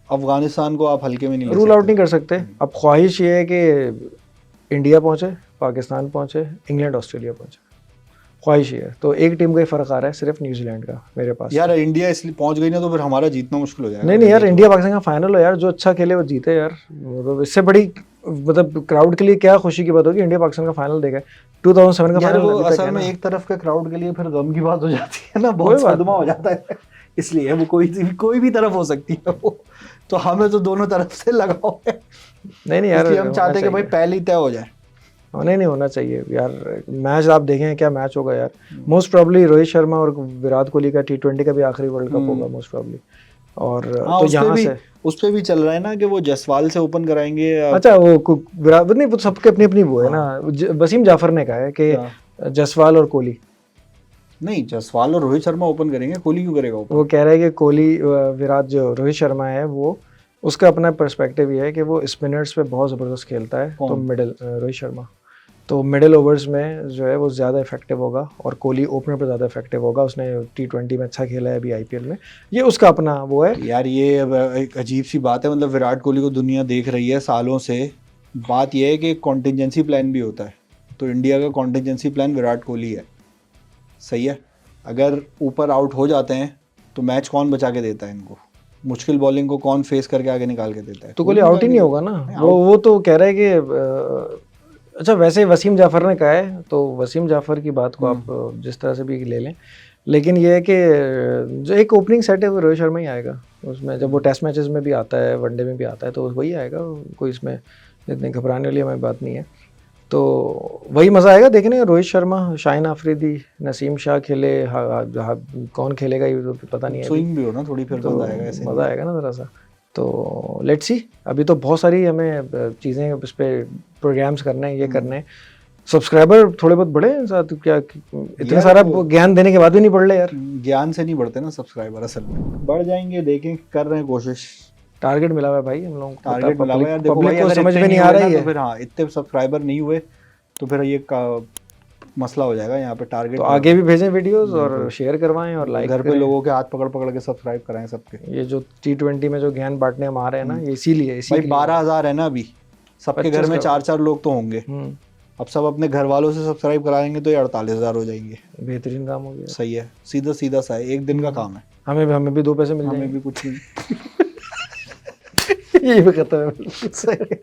अफगानिस्तान को आप हल्के में नहीं रूल आउट नहीं कर सकते। अब ख्वाहिश ये है कि इंडिया पहुँचे, पाकिस्तान पहुँचे, इंग्लैंड ऑस्ट्रेलिया पहुँचे, ख्वाहिश ही है। तो एक टीम का ही फ़र्क आ रहा है, सिर्फ न्यूजीलैंड का मेरे पास। यार इंडिया इसलिए पहुंच गई ना, तो फिर हमारा जीतना मुश्किल हो जाएगा। नहीं यार, इंडिया पाकिस्तान का फाइनल हो यार, जो अच्छा खेले वो जीते यार। मतलब इससे बड़ी, मतलब क्राउड के लिए क्या खुशी की बात होगी, इंडिया पाकिस्तान का फाइनल देखा है। 2007 का फाइनल वो असल में एक तरफ के क्राउड के लिए फिर गम की बात हो जाती है ना, बहुत सदमा हो जाता है। इसलिए वो कोई भी तरफ हो सकती है वो, तो हमें तो दोनों तरफ से लगाओ है। नहीं यार, हम चाहते हैं कि भाई पहले ही तय हो जाए। नहीं होना चाहिए यार। मैच आप देखें, क्या मैच होगा यार। मोस्ट प्रॉब्ली रोहित शर्मा और विराट कोहली का T20 का भी आखिरी वर्ल्ड कप होगा मोस्ट प्रॉब्ली। और तो यहाँ से उस पे भी चल रहा है ना कि वो जायसवाल से ओपन कराएंगे। अच्छा, वो विराट नहीं, वो सबके अपनी अपनी वो है ना। वसीम जाफर ने कहा है कि जायसवाल और कोहली नहीं, जायसवाल और रोहित शर्मा ओपन करेंगे, कोहली क्यों करेगा ओपन? वो कह रहे हैं कि कोहली, विराट, जो रोहित शर्मा है वो, उसका अपना पर्सपेक्टिव ये है कि वो स्पिनर्स पे बहुत ज़बरदस्त खेलता है। तो मिडिल, रोहित शर्मा तो मिडिल ओवर्स में जो है वो ज़्यादा इफेक्टिव होगा, और कोहली ओपनर पे ज़्यादा इफेक्टिव होगा। उसने T20 में अच्छा खेला है अभी IPL में, ये उसका अपना वो है यार। ये एक अजीब सी बात है, मतलब विराट कोहली को दुनिया देख रही है सालों से। बात यह है कि कॉन्टिजेंसी प्लान भी होता है, तो इंडिया का कॉन्टिजेंसी प्लान विराट कोहली है, सही है। अगर ऊपर आउट हो जाते हैं तो मैच कौन बचा के देता है इनको? मुश्किल बॉलिंग को कौन फेस करके आगे निकाल के देता है? तो कोहली आउट ही नहीं होगा ना। वो तो कह रहा है कि अच्छा, वैसे वसीम जाफर ने कहा है, तो वसीम जाफर की बात को आप जिस तरह से भी ले लें, लेकिन ये है कि जो एक ओपनिंग सेट है वो रोहित शर्मा ही आएगा उसमें, जब वो टेस्ट मैचेस में भी आता है, वनडे में भी आता है, तो वही आएगा, कोई इसमें इतनी घबराने वाली हमें बात नहीं है। तो वही मज़ा आएगा देखने, रोहित शर्मा, शाहिन आफरीदी, नसीम शाह खेले, कौन खेलेगा ये तो पता नहीं है, स्विंग भी हो ना थोड़ी, फिर तो मजा आएगा, ऐसे मज़ा आएगा ना ज़रा सा। तो लेट्स सी, अभी तो बहुत सारी हमें चीज़ें उस पर प्रोग्राम्स करने हैं, ये करने हैं। सब्सक्राइबर थोड़े बहुत बढ़े हैं साथ, क्या इतना सारा ज्ञान देने के बाद भी नहीं बढ़ रहे यार? ज्ञान से नहीं बढ़ते ना सब्सक्राइबर, असल में बढ़ जाएंगे, देखें, कर रहे हैं कोशिश। टारगेट मिला हुआ है भाई हम लोगों को, टारगेट मिला हुआ है यार, देखो पब्लिक भाई, को अगर समझ इतने में नहीं आ हुए रहा ना, है तो फिर हाँ, इतने सब्सक्राइबर नहीं हुए तो फिर ये मसला हो जाएगा यहाँ पे, टारगेट। तो आगे भी भेजें वीडियोस और शेयर करवाएं और लाइक घर पे करें। लोगों के हाथ पकड़ पकड़ के सब्सक्राइब कराएं सबके। ये जो T20 में जो ज्ञान बांटने हम आ रहे हैं ना, ये इसीलिए भाई 12,000 है ना अभी, सबके घर में 4-4 लोग तो होंगे, अब सब अपने घर वालों से सब्सक्राइब कराएंगे तो ये 48,000 हो जाएंगे। बेहतरीन काम हो गया। सही है, सीधा सीधा सा है, एक दिन का काम है। हमें भी 2 पैसे मिल हमें भी कुछ नहीं। जाएंगे। ये भी खत्म है। सही है।